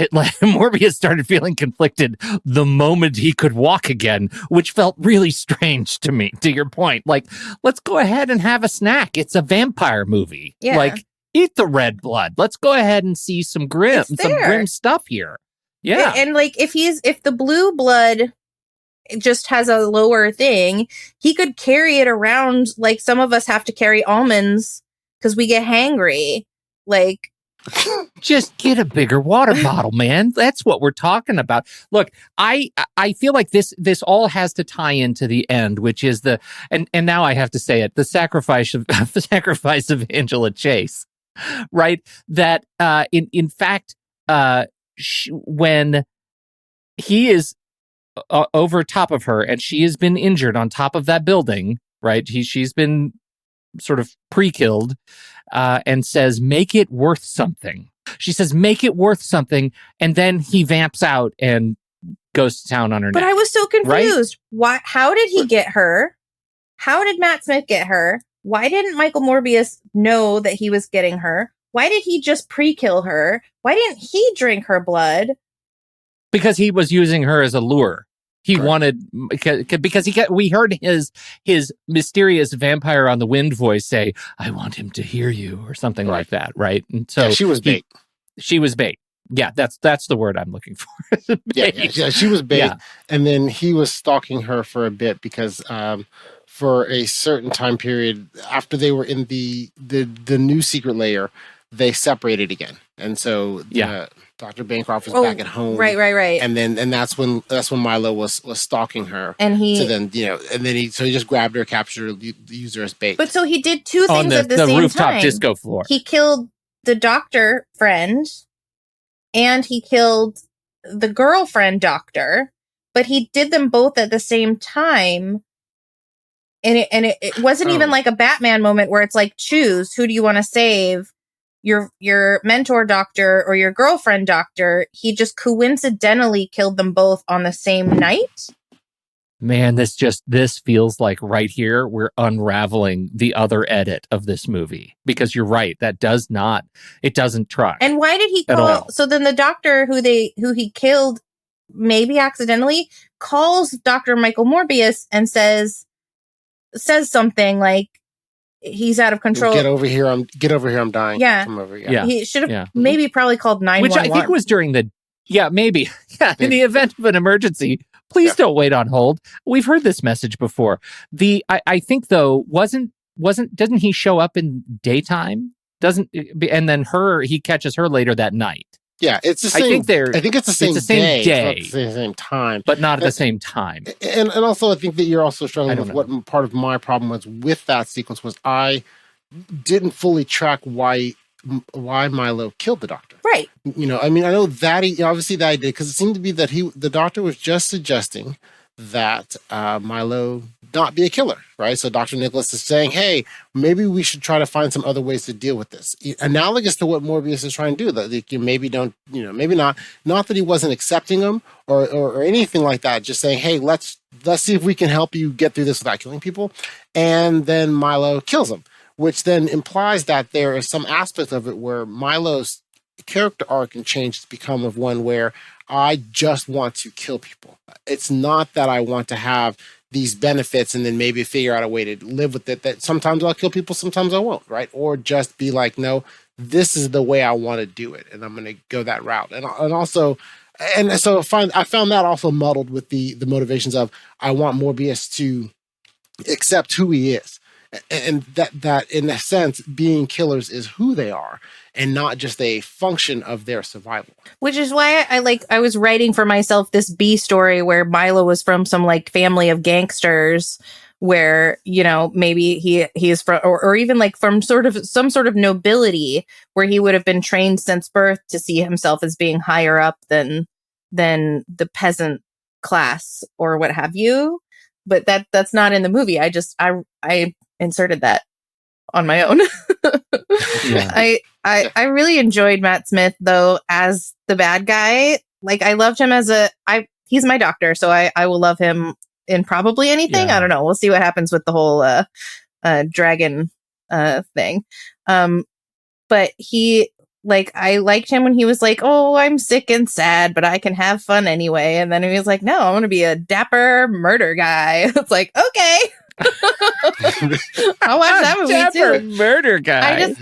Morbius started feeling conflicted the moment he could walk again, which felt really strange to me. To your point, like, let's go ahead and have a snack. It's a vampire movie. Yeah. Like, eat the red blood. Let's go ahead and see some grim stuff here. Yeah. And like, if the blue blood just has a lower thing, he could carry it around like some of us have to carry almonds because we get hangry. Like, just get a bigger water bottle, man. That's what we're talking about. Look, I feel like this all has to tie into the end, which is and now I have to say it, the sacrifice of Angela Chase, right? That in fact, when he is over top of her and she has been injured on top of that building, right? She's been sort of pre-killed, and says, make it worth something. She says, make it worth something. And then he vamps out and goes to town on her neck. But I was so confused. Right? How did he get her? How did Matt Smith get her? Why didn't Michael Morbius know that he was getting her? Why did he just pre-kill her? Why didn't he drink her blood? Because he was using her as a lure. He wanted, because we heard his mysterious vampire on the wind voice say, I want him to hear you, or something like that, right? And so she was bait. She was bait. Yeah, that's the word I'm looking for. yeah, she was bait. Yeah. And then he was stalking her for a bit because for a certain time period after they were in the new secret layer, they separated again. And so Dr. Bancroft was back at home. Right. And that's when Milo was stalking her. And he he just grabbed her, captured her, used her as bait. But so he did two things at the same time. On the rooftop disco floor. He killed the doctor friend and he killed the girlfriend doctor, but he did them both at the same time. And it wasn't even like a Batman moment where it's like, choose, who do you want to save? Your mentor doctor or your girlfriend doctor. He just coincidentally killed them both on the same night. Man, this feels like right here we're unraveling the other edit of this movie, because you're right, it doesn't try. And why did he call? So then the doctor who he killed, maybe accidentally, calls Dr. Michael Morbius and says something like, he's out of control. Get over here! I'm dying. Yeah. Come over. Yeah. He should have maybe probably called 911. Which I think was during the maybe. Yeah, in the event of an emergency, please don't wait on hold. We've heard this message before. I think though doesn't he show up in daytime? And then he catches her later that night. Yeah, it's the same. I think it's the same day. It's not the same time. But not at the same time. And also, I think that you're also struggling with what part of my problem was with that sequence was I didn't fully track why Milo killed the doctor. Right. I know that obviously that he did, because it seemed to be that the doctor was just suggesting that Milo not be a killer, right? So Dr. Nicholas is saying, hey, maybe we should try to find some other ways to deal with this. Analogous to what Morbius is trying to do, that you maybe don't, maybe not that he wasn't accepting them or anything like that, just saying, hey, let's see if we can help you get through this without killing people. And then Milo kills him, which then implies that there is some aspect of it where Milo's character arc and change to become of one where I just want to kill people. It's not that I want to have these benefits and then maybe figure out a way to live with it, that sometimes I'll kill people, sometimes I won't, right? Or just be like, no, this is the way I want to do it, and I'm going to go that route. And so I found that also muddled with the motivations of I want Morbius to accept who he is. And that in a sense, being killers is who they are and not just a function of their survival. Which is why I was writing for myself this B story where Milo was from some like family of gangsters where, maybe he is from, or even like from some sort of nobility where he would have been trained since birth to see himself as being higher up than the peasant class or what have you. But that's not in the movie. I inserted that on my own. Yeah. I really enjoyed Matt Smith though as the bad guy. Like I loved him as he's my doctor, so I will love him in probably anything. Yeah. I don't know. We'll see what happens with the whole dragon thing. But he, like, I liked him when he was like, oh, I'm sick and sad, but I can have fun anyway. And then he was like, no, I want to be a dapper murder guy. It's like, okay. I'll watch that movie Dapper too. murder guy.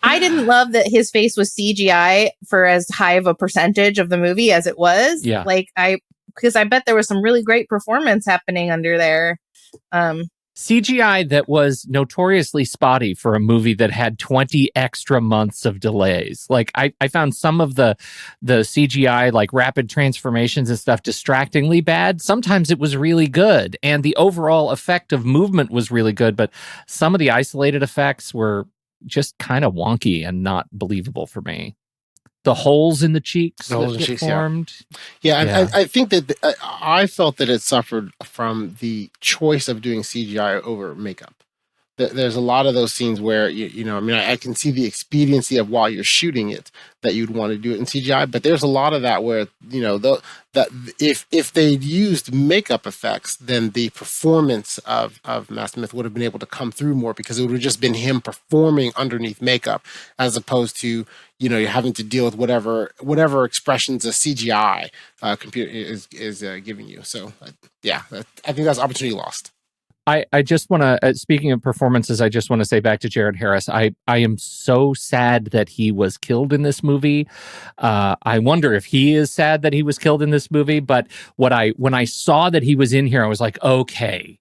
I didn't love that his face was CGI for as high of a percentage of the movie as it was. Yeah. Because I bet there was some really great performance happening under there. CGI that was notoriously spotty for a movie that had 20 extra months of delays. Like I found some of the CGI, like rapid transformations and stuff, distractingly bad. Sometimes it was really good, and the overall effect of movement was really good, but some of the isolated effects were just kind of wonky and not believable for me. The holes in the cheeks that get formed. Yeah. I think that I felt that it suffered from the choice of doing CGI over makeup. There's a lot of those scenes where, I can see the expediency of while you're shooting it that you'd want to do it in CGI, but there's a lot of that where, that if they'd used makeup effects, then the performance of Matt Smith would have been able to come through more because it would have just been him performing underneath makeup as opposed to, you're having to deal with whatever expressions a CGI computer is giving you. So, I think that's opportunity lost. I just want to, speaking of performances, I just want to say back to Jared Harris, I am so sad that he was killed in this movie. I wonder if he is sad that he was killed in this movie, but when I saw that he was in here, I was like, okay,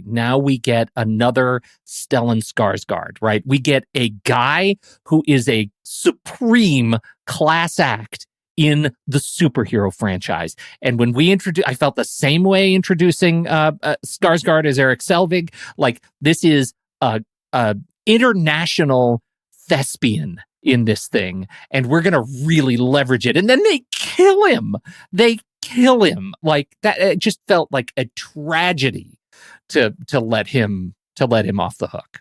now we get another Stellan Skarsgård, right? We get a guy who is a supreme class act in the superhero franchise. And when we I felt the same way introducing Skarsgård as Eric Selvig. Like, this is a international thespian in this thing, and we're going to really leverage it. And then they kill him. Like, that, it just felt like a tragedy to let him off the hook.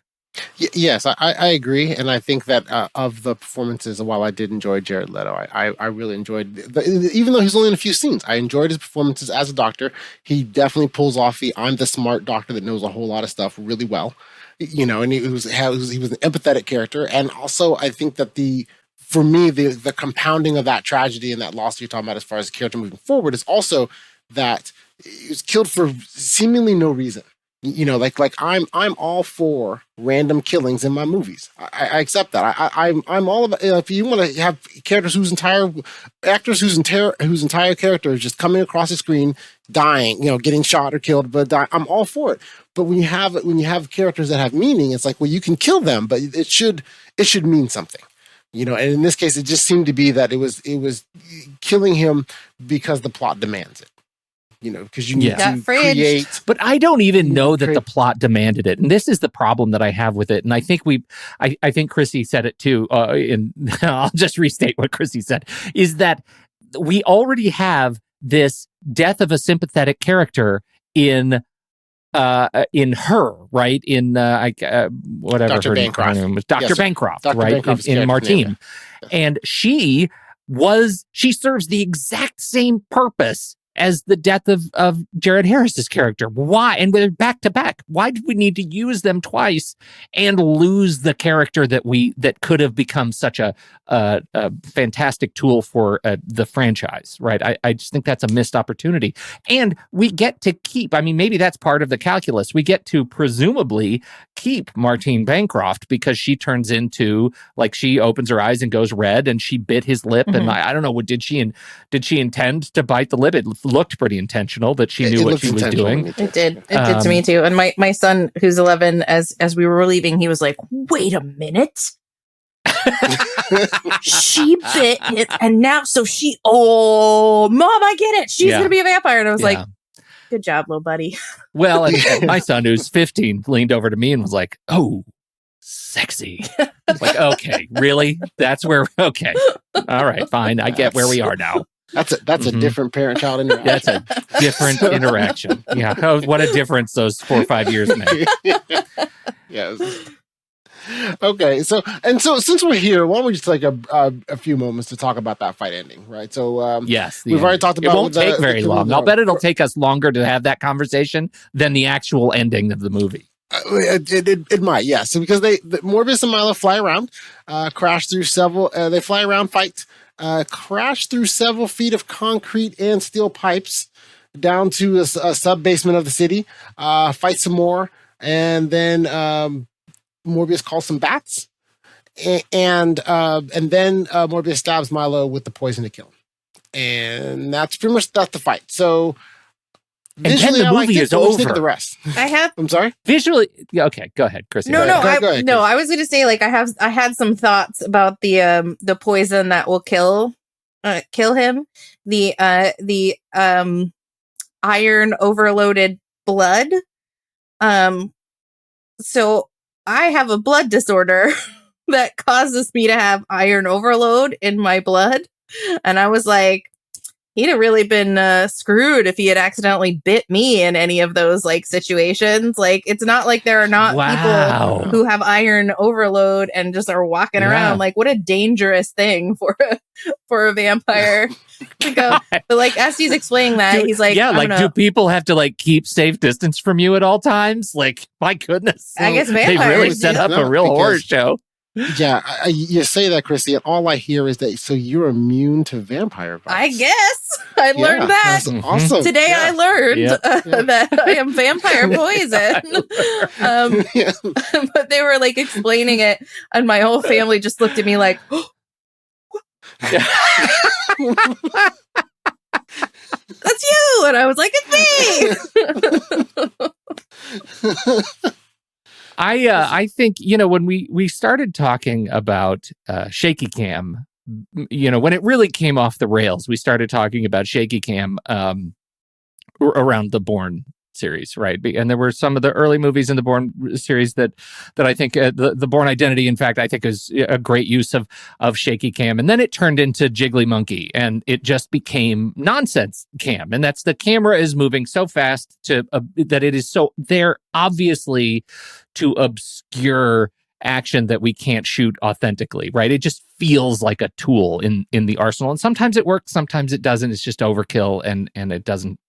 Yes, I agree, and I think that of the performances, while I did enjoy Jared Leto, I really enjoyed, even though he's only in a few scenes, I enjoyed his performances as a doctor. He definitely pulls off the I'm the smart doctor that knows a whole lot of stuff really well, and he was an empathetic character, and also I think that for me the compounding of that tragedy and that loss you're talking about as far as the character moving forward is also that he was killed for seemingly no reason. Like I'm all for random killings in my movies. I accept that. I'm all about, if you want to have characters whose entire character is just coming across the screen, dying, getting shot or killed, but dying, I'm all for it. But when you have characters that have meaning, it's like, well, you can kill them, but it should mean something. And in this case, it just seemed to be that it was killing him because the plot demands it. Because you need to create. But I don't even know that the plot demanded it. And this is the problem that I have with it. And I think I think Krissy said it too. I'll just restate what Krissy said, is that we already have this death of a sympathetic character in her, right? In whatever Dr. her Bancroft. name was, Dr. Bancroft, Dr. right? Bancroft's in Martine. Name, yeah. And she serves the exact same purpose as the death of Jared Harris's character. Why? And they're back to back. Why did we need to use them twice and lose the character that could have become such a fantastic tool for the franchise? Right. I just think that's a missed opportunity. And we get to keep. I mean, maybe that's part of the calculus. We get to presumably keep Martine Bancroft because she turns into, like, she opens her eyes and goes red, and she bit his lip. Mm-hmm. And I don't know, did she intend to bite the lip? It looked pretty intentional that she knew what she was doing. It did to me too. And my son, who's 11, as we were leaving, he was like, wait a minute. She bit it, and now Mom, I get it, she's gonna be a vampire. And I was like, good job, little buddy. Well, and my son, who's 15, leaned over to me and was like, oh, sexy. I was like, okay, really? That's where, okay. All right, fine. I get where we are now. That's a different parent-child interaction. That's a different interaction. Yeah. Oh, what a difference those 4 or 5 years made. Yes. Okay, so since we're here, why don't we just take a few moments to talk about that fight ending, right? So yes, we've already talked about it won't take very long. I'll bet it'll take us longer to have that conversation than the actual ending of the movie. It might, yes, because Morbius and Milo fly around, crash through several. They fly around, fight, crash through several feet of concrete and steel pipes down to a sub basement of the city. Fight some more, and then Morbius calls some bats, and then Morbius stabs Milo with the poison to kill him, and that's pretty much the fight. So. And then the movie is over. The rest. I'm sorry. Visually, yeah, okay. Go ahead, Krissy. No, go ahead, I was going to say I had some thoughts about the poison that will kill him. The iron overloaded blood. So I have a blood disorder that causes me to have iron overload in my blood, and I was like, he'd have really been screwed if he had accidentally bit me in any of those situations. It's not like there are not people who have iron overload and just are walking around. What a dangerous thing for a vampire to go. But as he's explaining that, he's like, do people have to keep safe distance from you at all times? My goodness, I guess vampires, they really set up a real horror show. Yeah, you say that, Krissy, and all I hear is that so you're immune to vampire bites. I guess I learned that. That's awesome. Today I learned that I am vampire poison. But they were explaining it, and my whole family just looked at me like, "That's you," and I was like, "It's me." I think, when we started talking about shaky cam, when it really came off the rails, we started talking about shaky cam around the Bourne series, right? And there were some of the early movies in the Bourne series that I think the Bourne Identity, in fact, I think is a great use of shaky cam. And then it turned into Jiggly Monkey, and it just became nonsense cam. And that's the camera is moving so fast that it is so there, obviously, to obscure action that we can't shoot authentically, right? It just feels like a tool in the arsenal, and sometimes it works, sometimes it doesn't. It's just overkill, and it doesn't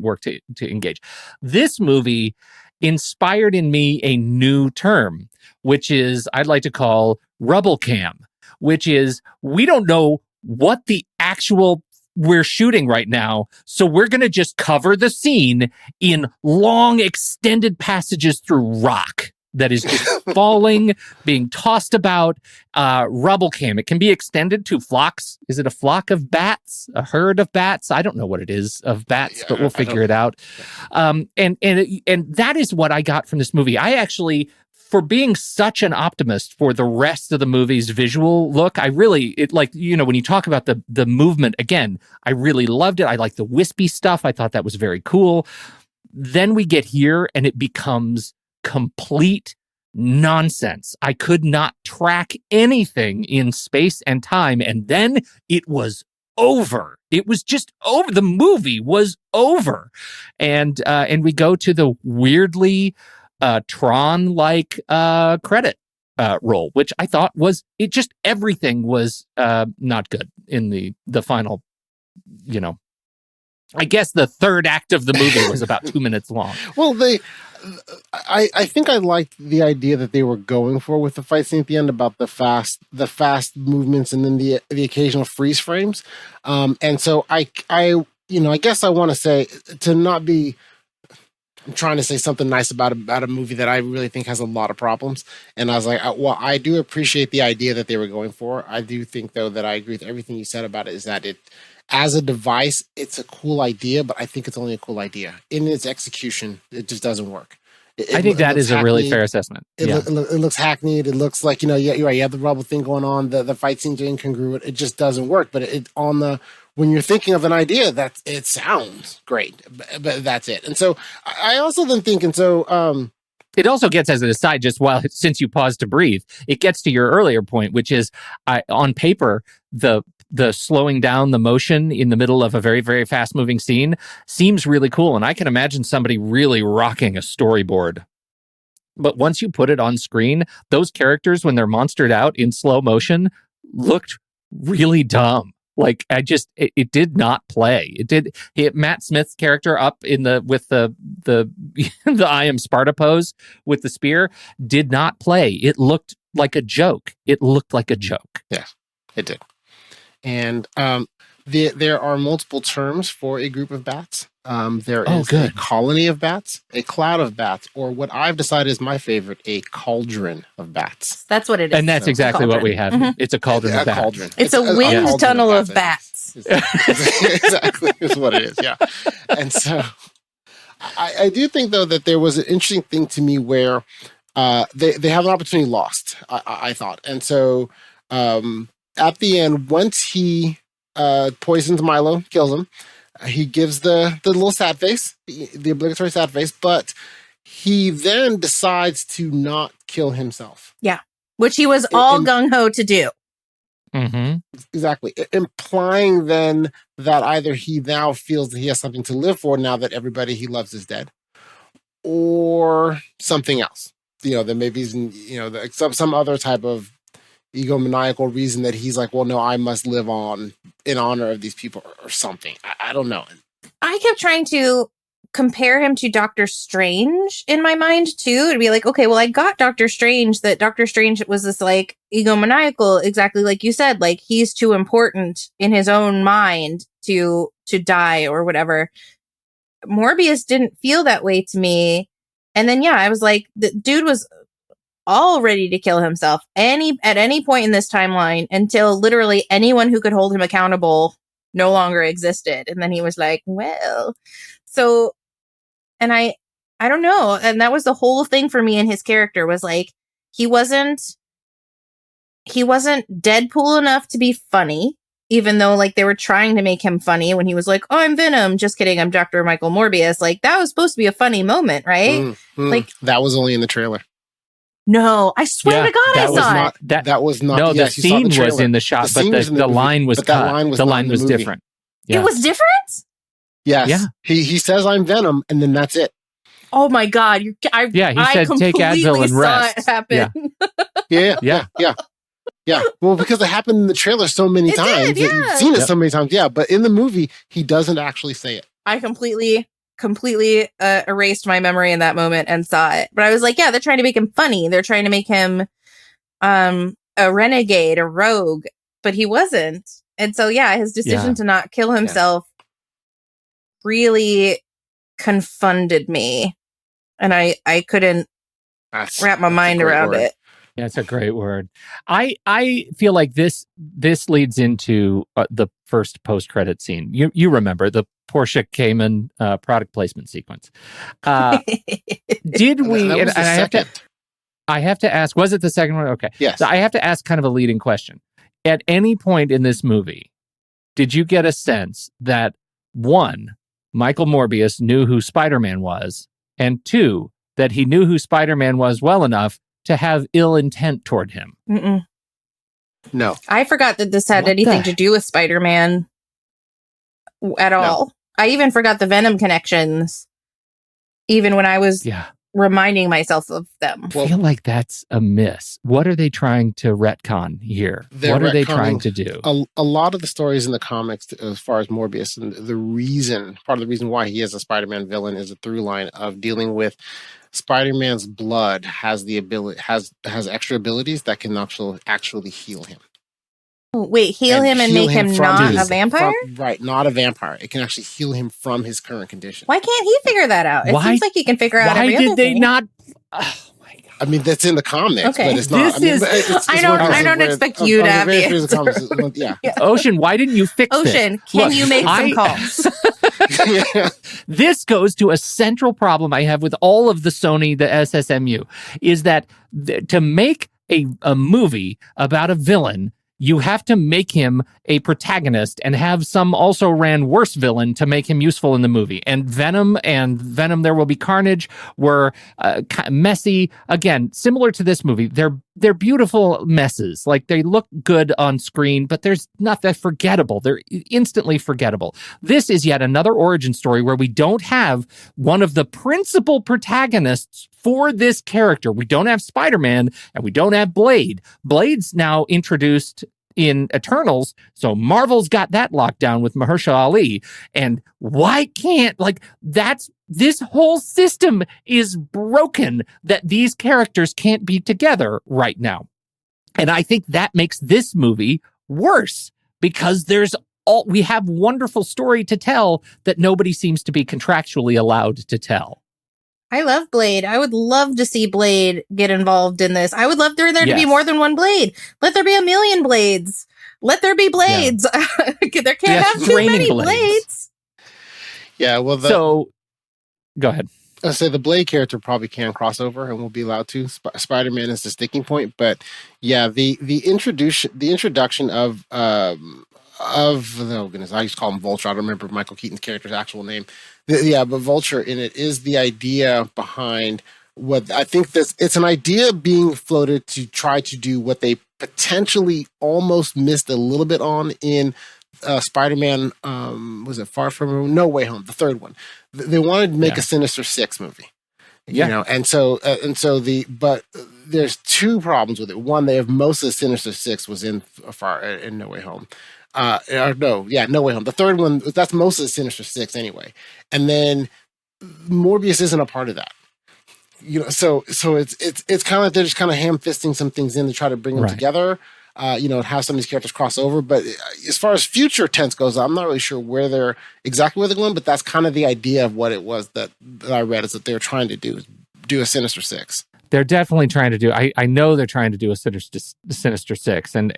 work to engage. This movie inspired in me a new term, which is I'd like to call rubble cam, which is we don't know what the actual we're shooting right now, so we're going to just cover the scene in long extended passages through rock that is just falling, being tossed about. Rubble cam. It can be extended to flocks. Is it a flock of bats? A herd of bats? I don't know what it is of bats, but we'll figure it out. And that is what I got from this movie. I actually, for being such an optimist for the rest of the movie's visual look, I really, when you talk about the movement, again, I really loved it. I like the wispy stuff. I thought that was very cool. Then we get here and it becomes complete nonsense. I could not track anything in space and time, and then it was over. It was just over. The movie was over, and we go to the weirdly Tron-like credit roll, which I thought was everything was not good in the final. I guess the third act of the movie was about 2 minutes long. Well, I think I liked the idea that they were going for with the fight scene at the end about the fast movements and then the occasional freeze frames. And so I guess I want to say to not be. I'm trying to say something nice about a movie that I really think has a lot of problems. And I was like, well, I do appreciate the idea that they were going for. I do think, though, that I agree with everything you said about it, is that it, as a device, it's a cool idea, but I think it's only a cool idea. In its execution, it just doesn't work. I think that is a really fair assessment. It looks hackneyed. It looks like, you're right. You have the rubble thing going on. The fight scenes are incongruent. It just doesn't work. But when you're thinking of an idea, that it sounds great, but that's it. And so I also then think, and so It also gets, as an aside, just since you paused to breathe, it gets to your earlier point, which is on paper, the slowing down the motion in the middle of a very, very fast moving scene seems really cool. And I can imagine somebody really rocking a storyboard. But once you put it on screen, those characters, when they're monstered out in slow motion, looked really dumb. Like it did not play. Matt Smith's character up with the I am Sparta pose with the spear did not play. It looked like a joke. Yes, it did. And there are multiple terms for a group of bats. There is a colony of bats, a cloud of bats, or what I've decided is my favorite, a cauldron of bats. That's what it is. And that's exactly what we have. Mm-hmm. It's a cauldron of bats. Cauldron. It's a wind tunnel of bats. Exactly is what it is, yeah. And so I do think, though, that there was an interesting thing to me where they have an opportunity lost, I thought. And so at the end, once he poisons Milo, kills him, he gives the little sad face, the obligatory sad face, but he then decides to not kill himself. Yeah, which he was all gung-ho to do. Mm-hmm. Exactly. Implying then that either he now feels that he has something to live for now that everybody he loves is dead, or something else. That maybe he's some other type of egomaniacal reason that he's like, well, no, I must live on in honor of these people or something. I don't know. I kept trying to compare him to Doctor Strange in my mind too. To be like, okay, well, I got Doctor Strange, that Doctor Strange was this like egomaniacal, exactly like you said, like he's too important in his own mind to die or whatever. Morbius didn't feel that way to me. And then, I was like, the dude was all ready to kill himself at any point in this timeline until literally anyone who could hold him accountable no longer existed. And then he was like, well, so, and I don't know. And that was the whole thing for me. And his character was like, he wasn't Deadpool enough to be funny, even though like they were trying to make him funny when he was like, oh, I'm Venom. Just kidding. I'm Dr. Michael Morbius. Like that was supposed to be a funny moment, right? Like that was only in the trailer. No, I swear to God, I saw it. That was not. No, yes, the scene was in the shot, but the line was cut. The line was different. Yeah. It was different? Yes. Yeah. He says, I'm Venom, and then that's it. Oh my God. He said, take Advil and rest. It happen. Yeah. Well, because it happened in the trailer so many times. That you've seen it so many times. Yeah. But in the movie, he doesn't actually say it. I completely erased my memory in that moment and saw it. But I was like, they're trying to make him funny. They're trying to make him a renegade, a rogue, but he wasn't. And so, his decision to not kill himself really confounded me. And I couldn't wrap my mind around it. Yeah, it's a great word. I feel like this leads into the first post-credit scene. You remember the Porsche Cayman product placement sequence. Did we? And I have to ask. Was it the second one? Okay. Yes. So I have to ask kind of a leading question. At any point in this movie, did you get a sense that one, Michael Morbius knew who Spider-Man was, and two, that he knew who Spider-Man was well enough to have ill intent toward him? Mm-mm. No. I forgot that this had anything to do with Spider-Man at all. No. I even forgot the Venom connections, even when I was reminding myself of them. I feel like that's a miss. What are they trying to retcon here? What are they trying to do? A lot of the stories in the comics, as far as Morbius, and part of the reason why he is a Spider-Man villain is a through line of dealing with Spider-Man's blood has extra abilities that can actually heal him. Wait, heal him and make him not a vampire? Right, not a vampire. It can actually heal him from his current condition. Why can't he figure that out? It seems like he can figure out every other thing. Why did they not? Oh my God. I mean, that's in the comics, but it's not. I don't expect you to have the answer. Ocean, why didn't you fix this? Ocean, can you make some calls? This goes to a central problem I have with all of the Sony, the S.S.M.U, is that to make a movie about a villain, you have to make him a protagonist and have some also ran worse villain to make him useful in the movie. And Venom There Will Be Carnage were messy. Again, similar to this movie, they're beautiful messes. Like, they look good on screen, but there's not that forgettable. They're instantly forgettable. This is yet another origin story where we don't have one of the principal protagonists for this character. We don't have Spider-Man and we don't have Blade. Blade's now introduced in Eternals, so Marvel's got that locked down with Mahershala Ali. And why can't, this whole system is broken that these characters can't be together right now. And I think that makes this movie worse, because we have wonderful story to tell that nobody seems to be contractually allowed to tell. I love Blade. I would love to see Blade get involved in this. I would love there to be more than one Blade. Let there be a million Blades. Let there be Blades. Yeah. There can't have too many Blades. Yeah, well, go ahead. I say the Blade character probably can cross over and will be allowed to. Spider-Man is the sticking point, but yeah, the introduction of oh goodness, I used to call him Vulture. I don't remember Michael Keaton's character's actual name. But Vulture in it is the idea behind what I think it's an idea being floated to try to do what they potentially almost missed a little bit on in Spider-Man. Was it Far From Home? No Way Home, the third one. They wanted to make a Sinister Six movie. You know, but there's two problems with it. One, they have most of the Sinister Six was in No Way Home. No Way Home. The third one, that's most of the Sinister Six anyway. And then Morbius isn't a part of that. You know, so it's kind of like they're just kind of ham-fisting some things in to try to bring them together. Have some of these characters cross over. But as far as future tense goes, I'm not really sure where they're going, but that's kind of the idea of what it was that I read, is that they're trying to do a Sinister Six. They're definitely trying to do. I know they're trying to do a Sinister Six, and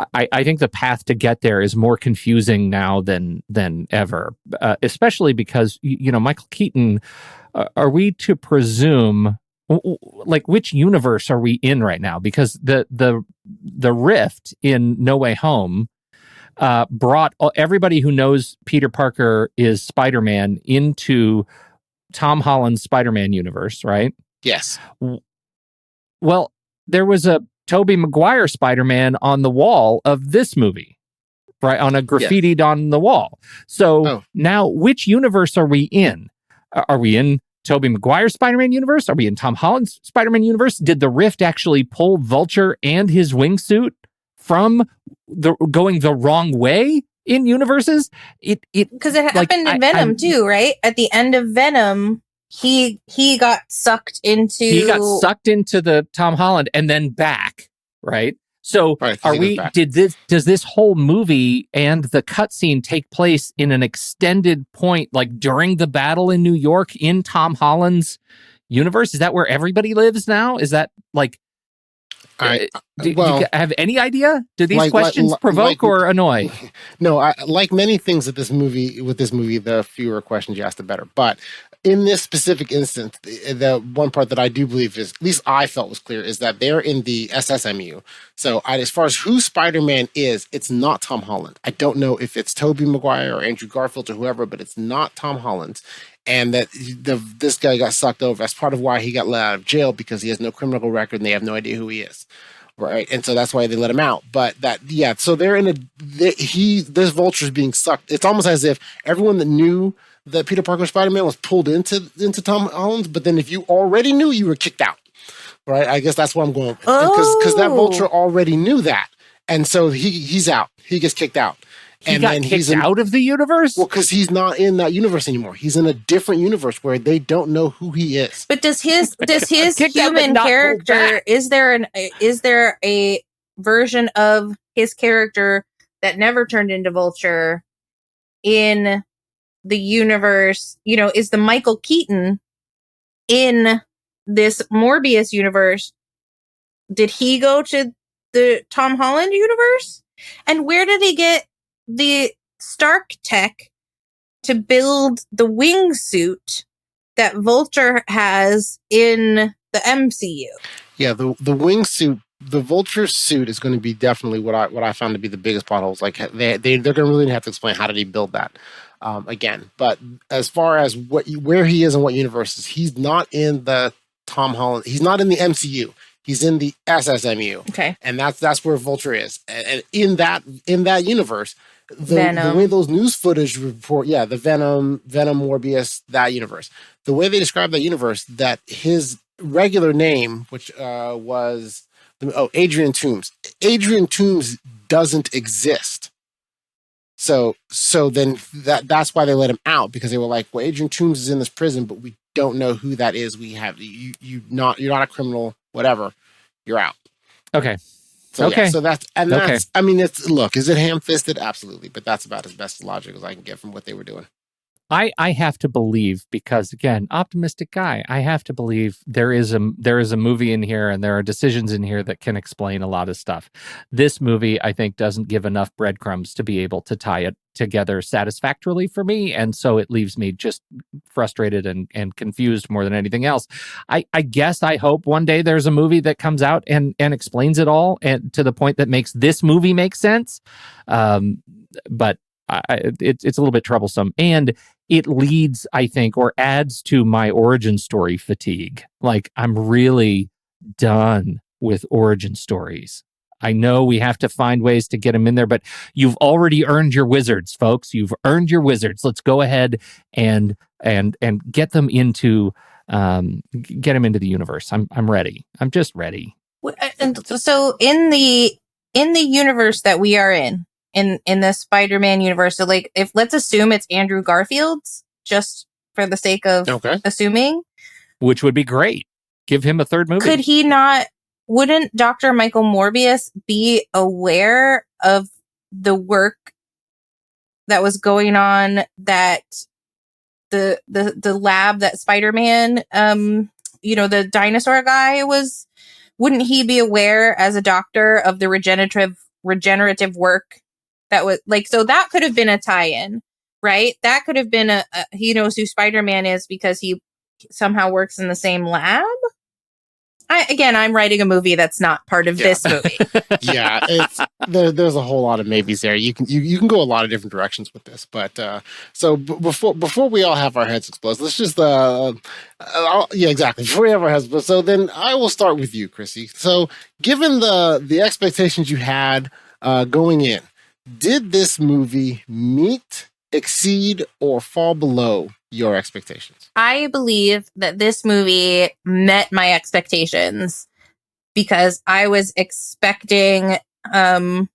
I think the path to get there is more confusing now than ever, especially because Michael Keaton. Are we to presume, like, which universe are we in right now? Because the rift in No Way Home brought everybody who knows Peter Parker is Spider-Man into Tom Holland's Spider-Man universe, right? Yes. Well, there was a Tobey Maguire Spider-Man on the wall of this movie, right? On a graffitied on the wall. So now, which universe are we in? Are we in Tobey Maguire Spider-Man universe? Are we in Tom Holland's Spider-Man universe? Did the Rift actually pull Vulture and his wingsuit from going the wrong way in universes? Because it happened in Venom too, right? At the end of Venom, he got sucked into the Tom Holland and then back, right? So does this whole movie and the cutscene take place in an extended point, like during the battle in New York in Tom Holland's universe? Is that where everybody lives now? Is that like, do you have any idea? Do these questions provoke or annoy? No, like many things with this movie, the fewer questions you ask, the better. But in this specific instance, the one part that I do believe is, at least I felt was clear, is that they're in the S.S.M.U. So as far as who Spider-Man is, it's not Tom Holland. I don't know if it's Tobey Maguire or Andrew Garfield or whoever, but it's not Tom Holland. And that this guy got sucked over. That's part of why he got let out of jail, because he has no criminal record and they have no idea who he is. Right. And so that's why they let him out. But so they're in this Vulture's being sucked. It's almost as if everyone that knew that Peter Parker Spider-Man was pulled into Tom Holland, but then if you already knew, you were kicked out. Right. I guess that's what I'm going with. Because that Vulture already knew that. And so he's out. He gets kicked out. And then he's out of the universe? Well, because he's not in that universe anymore. He's in a different universe where they don't know who he is. But does his human character, is there a version of his character that never turned into Vulture in the universe? Is the Michael Keaton in this Morbius universe? Did he go to the Tom Holland universe? And where did he get the Stark tech to build the wingsuit that Vulture has in the MCU? Yeah, the wingsuit the Vulture suit is going to be definitely what I found to be the biggest plot holes. Like they're going to really have to explain how did he build that again. But as far as where he is and what universes, he's not in the Tom Holland. He's not in the MCU. He's in the S.S.M.U. Okay, and that's where Vulture is. And in that universe, the way those news footage report, the Venom, Morbius, that universe, the way they describe that universe, that his regular name, which was Adrian Toomes. Adrian Toomes doesn't exist. So then that's why they let him out, because they were like, well, Adrian Toomes is in this prison, but we don't know who that is. We have you're not a criminal, whatever. You're out. Okay. So, okay. So that's I mean, is it ham-fisted? Absolutely, but that's about as best logic as I can get from what they were doing. I have to believe, because again, optimistic guy, I have to believe there is a movie in here and there are decisions in here that can explain a lot of stuff. This movie, I think, doesn't give enough breadcrumbs to be able to tie it together satisfactorily for me. And so it leaves me just frustrated and confused more than anything else. I guess I hope one day there's a movie that comes out and explains it all, and to the point that makes this movie make sense. But it's a little bit troublesome, and it leads, I think, or adds to my origin story fatigue. Like, I'm really done with origin stories. I know we have to find ways to get them in there, but you've already earned your wizards, folks. You've earned your wizards. Let's go ahead and get them into the universe. I'm ready. I'm just ready. And so in the universe that we are in the Spider-Man universe, so like, if let's assume it's Andrew Garfield's, just for the sake of assuming, which would be great. Give him a third movie. Could he not? Wouldn't Dr. Michael Morbius be aware of the work that was going on, that the lab that Spider-Man, the dinosaur guy was? Wouldn't he be aware as a doctor of the regenerative work that was like? So that could have been a tie-in, right? That could have been he knows who Spider-Man is because he somehow works in the same lab. I'm writing a movie that's not part of this movie. Yeah, there's a whole lot of maybes there. You can go a lot of different directions with this, but so before we all have our heads explode, let's just exactly, before we have our heads explode. So then I will start with you, Krissy. So given the expectations you had going in, did this movie meet, exceed, or fall below your expectations? I believe that this movie met my expectations because I was expecting about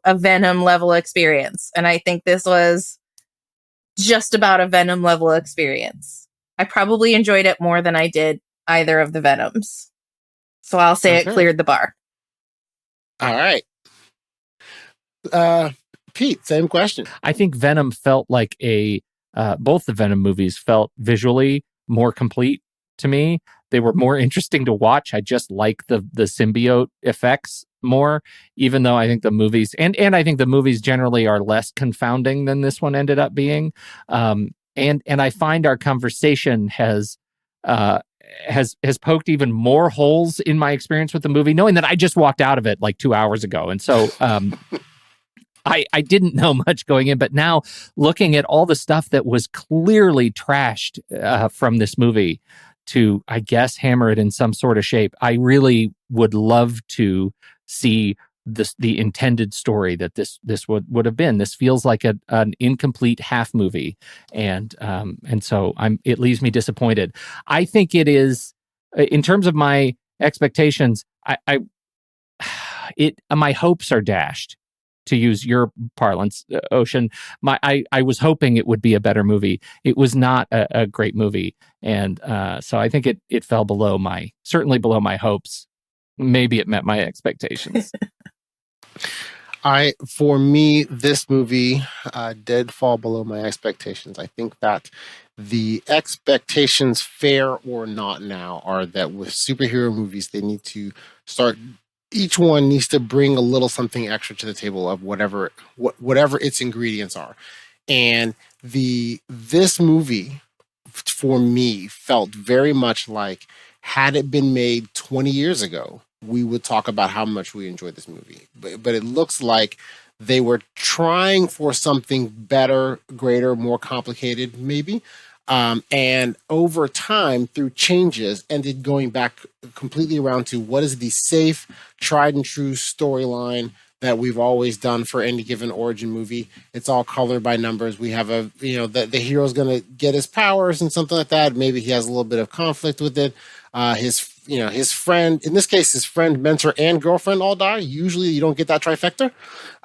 a Venom level experience. And I think this was just about a Venom level experience. I probably enjoyed it more than I did either of the Venoms. So I'll say it cleared the bar. All right. Pete, same question. I think Venom felt like both the Venom movies felt visually more complete to me. They were more interesting to watch. I just like the symbiote effects more, even though I think the movies and I think the movies generally are less confounding than this one ended up being. And I find our conversation has poked even more holes in my experience with the movie, knowing that I just walked out of it like 2 hours ago. And so I didn't know much going in, but now looking at all the stuff that was clearly trashed from this movie to, I guess, hammer it in some sort of shape, I really would love to see the intended story that this would have been. This feels like an incomplete half movie, and so it leaves me disappointed. I think it is, in terms of my expectations, my hopes are dashed. To use your parlance, Ocean, I was hoping it would be a better movie. It was not a great movie, and so I think it fell certainly below my hopes. Maybe it met my expectations. For me, this movie did fall below my expectations. I think that the expectations, fair or not now, are that with superhero movies, they need to start. Each one needs to bring a little something extra to the table of whatever its ingredients are. And this movie, for me, felt very much like, had it been made 20 years ago, we would talk about how much we enjoyed this movie. But it looks like they were trying for something better, greater, more complicated, maybe. And over time, through changes, ended going back completely around to what is the safe, tried and true storyline that we've always done for any given origin movie. It's all colored by numbers. We have the hero's going to get his powers and something like that. Maybe he has a little bit of conflict with it. His friend, in this case, his friend, mentor, and girlfriend all die. Usually you don't get that trifecta.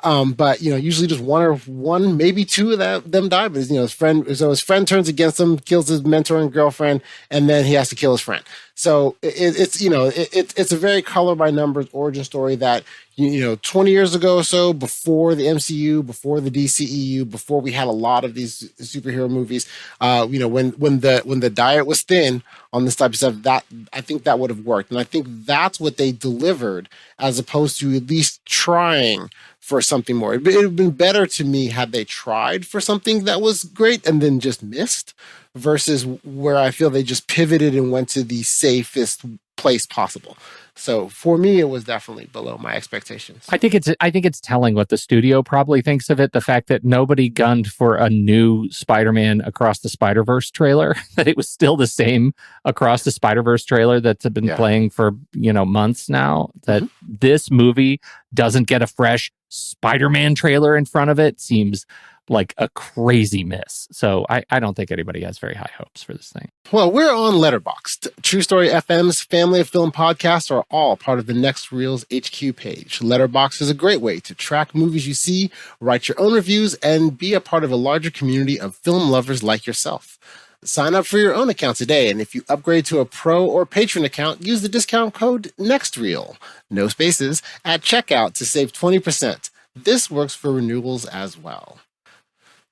But usually just one, maybe two of them die. But his friend turns against him, kills his mentor and girlfriend, and then he has to kill his friend. So it's a very color by numbers origin story that 20 years ago or so, before the MCU, before the DCEU, before we had a lot of these superhero movies, when the diet was thin on this type of stuff, that I think that would have worked, and I think that's what they delivered, as opposed to at least trying for something more. It would have been better to me had they tried for something that was great and then just missed, versus where I feel they just pivoted and went to the safest place possible. So for me, it was definitely below my expectations. I think it's telling what the studio probably thinks of it. The fact that nobody gunned for a new Spider-Man Across the Spider-Verse trailer, that it was still the same Across the Spider-Verse trailer that's been playing for months now. That this movie doesn't get a fresh Spider-Man trailer in front of it seems like a crazy miss. So I don't think anybody has very high hopes for this thing. Well, we're on Letterboxd. True Story FM's family of film podcasts are all part of the Next Reels HQ page. Letterboxd is a great way to track movies you see, write your own reviews, and be a part of a larger community of film lovers like yourself. Sign up for your own account today, and if you upgrade to a pro or patron account, use the discount code NEXTREEL, no spaces, at checkout to save 20%. This works for renewals as well.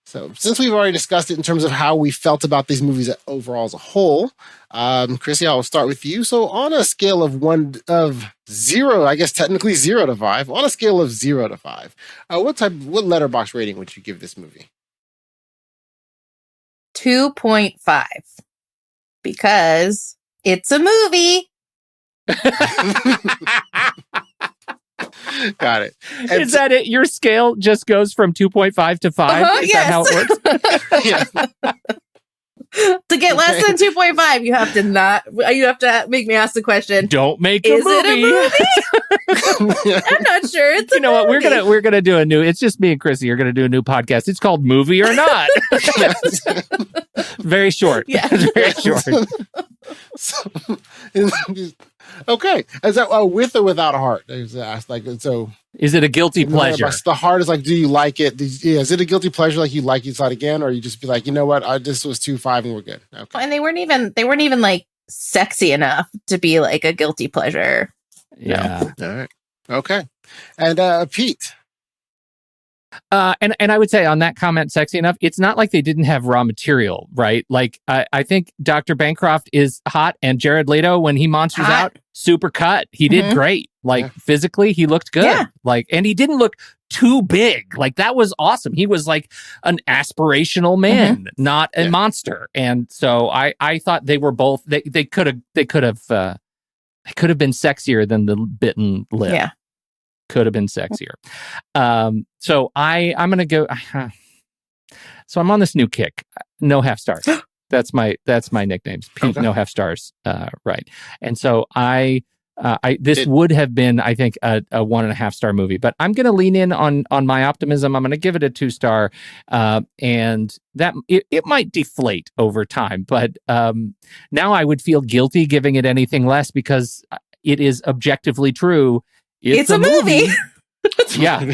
So since we've already discussed it in terms of how we felt about these movies overall as a whole, Krissy, I'll start with you. So on a scale of 0, I guess technically 0 to 5, on a scale of 0 to 5, what Letterboxd rating would you give this movie? 2.5, because it's a movie. Got it. And is that it? Your scale just goes from 2.5 to 5? Is that how it works? To get less than 2.5, you have to make me ask the question. Don't make is a movie. It a movie? I'm not sure. It's you know what? We're gonna do a new. It's just me and Krissy. You're gonna do a new podcast. It's called Movie or Not. Very short. Yeah, very short. So, okay, is that with or without a heart? So. Is it a guilty pleasure? The heart is like, do you like it? Is it a guilty pleasure? Like you like it side again, or you just be like, you know what? This was 2.5 and we're good. Okay. And they weren't even like sexy enough to be like a guilty pleasure. Yeah. All right. Okay. And Pete. And I would say on that comment, sexy enough, it's not like they didn't have raw material, right? Like I think Dr. Bancroft is hot, and Jared Leto, when he monsters out, super cut. He did great. Like physically, he looked good. Yeah. Like, and he didn't look too big. Like that was awesome. He was like an aspirational man, not a monster. And so I thought they were both. They could have been sexier than the bitten lip. Yeah. Could have been sexier. So I'm gonna go. So I'm on this new kick. No half stars. That's my nickname. Pete, no half stars. Right. And so this would have been, I think, a 1.5 star movie, but I'm going to lean in on my optimism. I'm going to give it a 2 star, and that it might deflate over time. But now I would feel guilty giving it anything less, because it is objectively true. It's a movie. Yeah.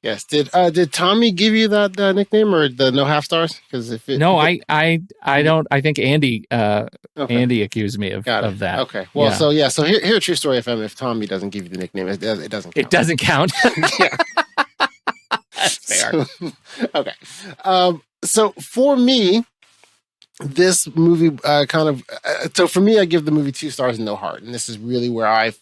Yes. Did Tommy give you that nickname, or the no half stars? Because I don't. I think Andy accused me of that. Okay. Well, so here at True Story FM, if Tommy doesn't give you the nickname, it doesn't count. It doesn't count. That's fair. Okay. So for me, this movie so for me, I give the movie 2 stars and no heart, and this is really where I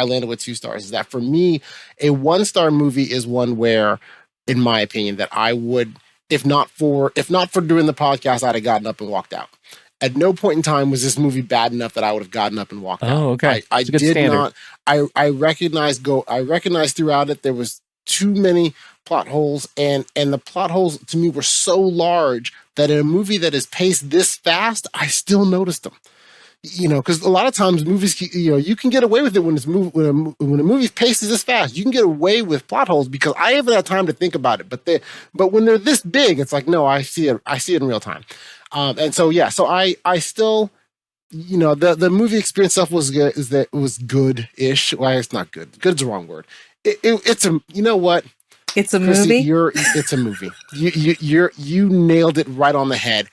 landed with 2 stars. Is that for me, a 1 star movie is one where, in my opinion, that I would, if not for doing the podcast, I'd have gotten up and walked out. At no point in time was this movie bad enough that I would have gotten up and walked out. Oh, okay. I It's a good did standard. not. I recognized throughout it there was too many plot holes, and the plot holes to me were so large that in a movie that is paced this fast, I still noticed them. You know, because a lot of times movies, you know, you can get away with it when a movie paces this fast. You can get away with plot holes because I haven't had time to think about it. But when they're this big, it's like, no, I see it in real time. And so yeah, so I still, you know, the movie experience stuff was good. It was good-ish. Well, it's not good. Good's the wrong word. It's a, you know what? It's a Krissy, movie. It's a movie. You nailed it right on the head.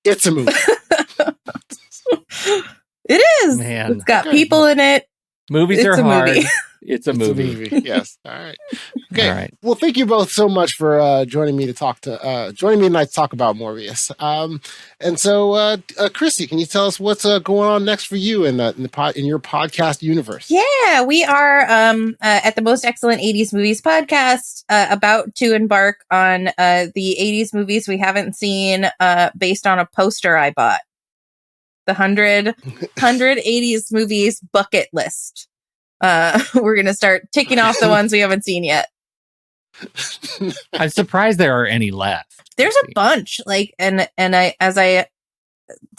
It's a movie. It is. Man. It's got people in it. Movies It's are a hard. movie. It's a movie. Yes. All right. Okay. All right. Well, thank you both so much for joining me tonight to talk about Morbius. And so, Krissy, can you tell us what's going on next for you in your podcast universe? Yeah, we are at the Most Excellent 80s Movies podcast about to embark on the 80s movies we haven't seen based on a poster I bought. The 100 80s movies bucket list. We're going to start ticking off the ones we haven't seen yet. I'm surprised there are any left. There's a bunch, like, and as I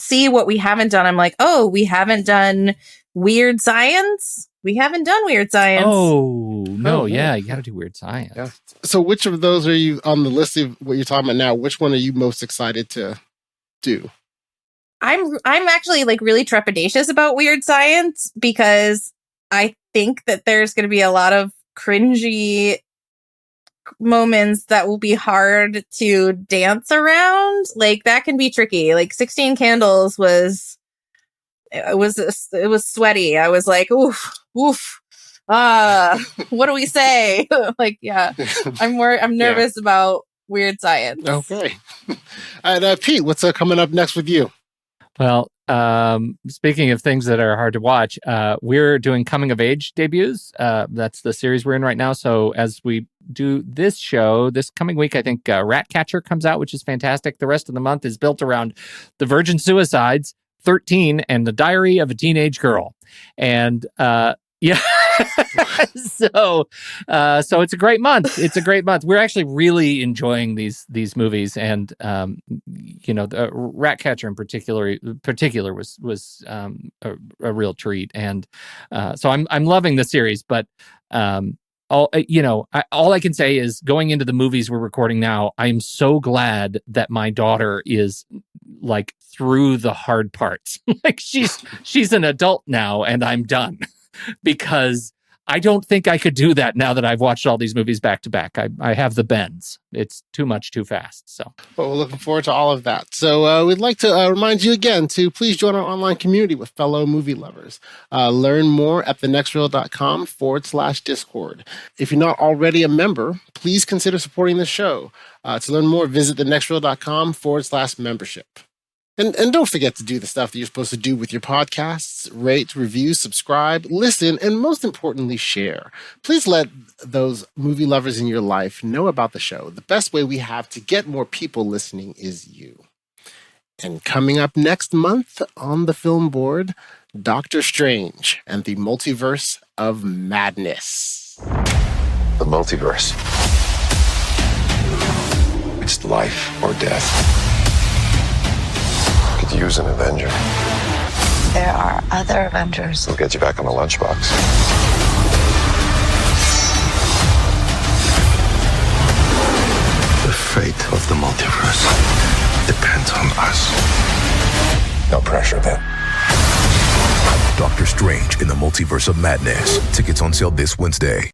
see what we haven't done, I'm like, oh, we haven't done Weird Science. We haven't done Weird Science. Oh, no. Oh, Yeah. You got to do Weird Science. Yeah. So, which of those are you on the list of what you're talking about now? Which one are you most excited to do? I'm actually like really trepidatious about Weird Science because I think that there's going to be a lot of cringy moments that will be hard to dance around. Like that can be tricky. Like 16 Candles was sweaty. I was like, oof. What do we say? Like, yeah, I'm nervous about Weird Science. Okay. And Pete, what's coming up next with you? Well, speaking of things that are hard to watch, we're doing coming of age debuts. That's the series we're in right now. So as we do this show, this coming week, I think Ratcatcher comes out, which is fantastic. The rest of the month is built around the Virgin Suicides, 13, and the Diary of a Teenage Girl. And yeah. So it's a great month. It's a great month. We're actually really enjoying these movies, and you know, the Ratcatcher in particular was a real treat, and so I'm loving the series. But all I can say is going into the movies we're recording now, I'm so glad that my daughter is like through the hard parts. Like she's an adult now, and I'm done. Because I don't think I could do that now that I've watched all these movies back to back. I have the bends. It's too much too fast. So, well, we're looking forward to all of that. So we'd like to remind you again to please join our online community with fellow movie lovers. Learn more at thenextreel.com/Discord. If you're not already a member, please consider supporting the show. To learn more, visit thenextreel.com/membership. And don't forget to do the stuff that you're supposed to do with your podcasts: rate, review, subscribe, listen, and most importantly, share. Please let those movie lovers in your life know about the show. The best way we have to get more people listening is you. And coming up next month on the film board, Doctor Strange and the Multiverse of Madness. The multiverse. It's life or death. Could use an Avenger. There are other Avengers. We'll get you back on the lunchbox. The fate of the multiverse depends on us. No pressure then. Doctor Strange in the Multiverse of Madness. Tickets on sale this Wednesday.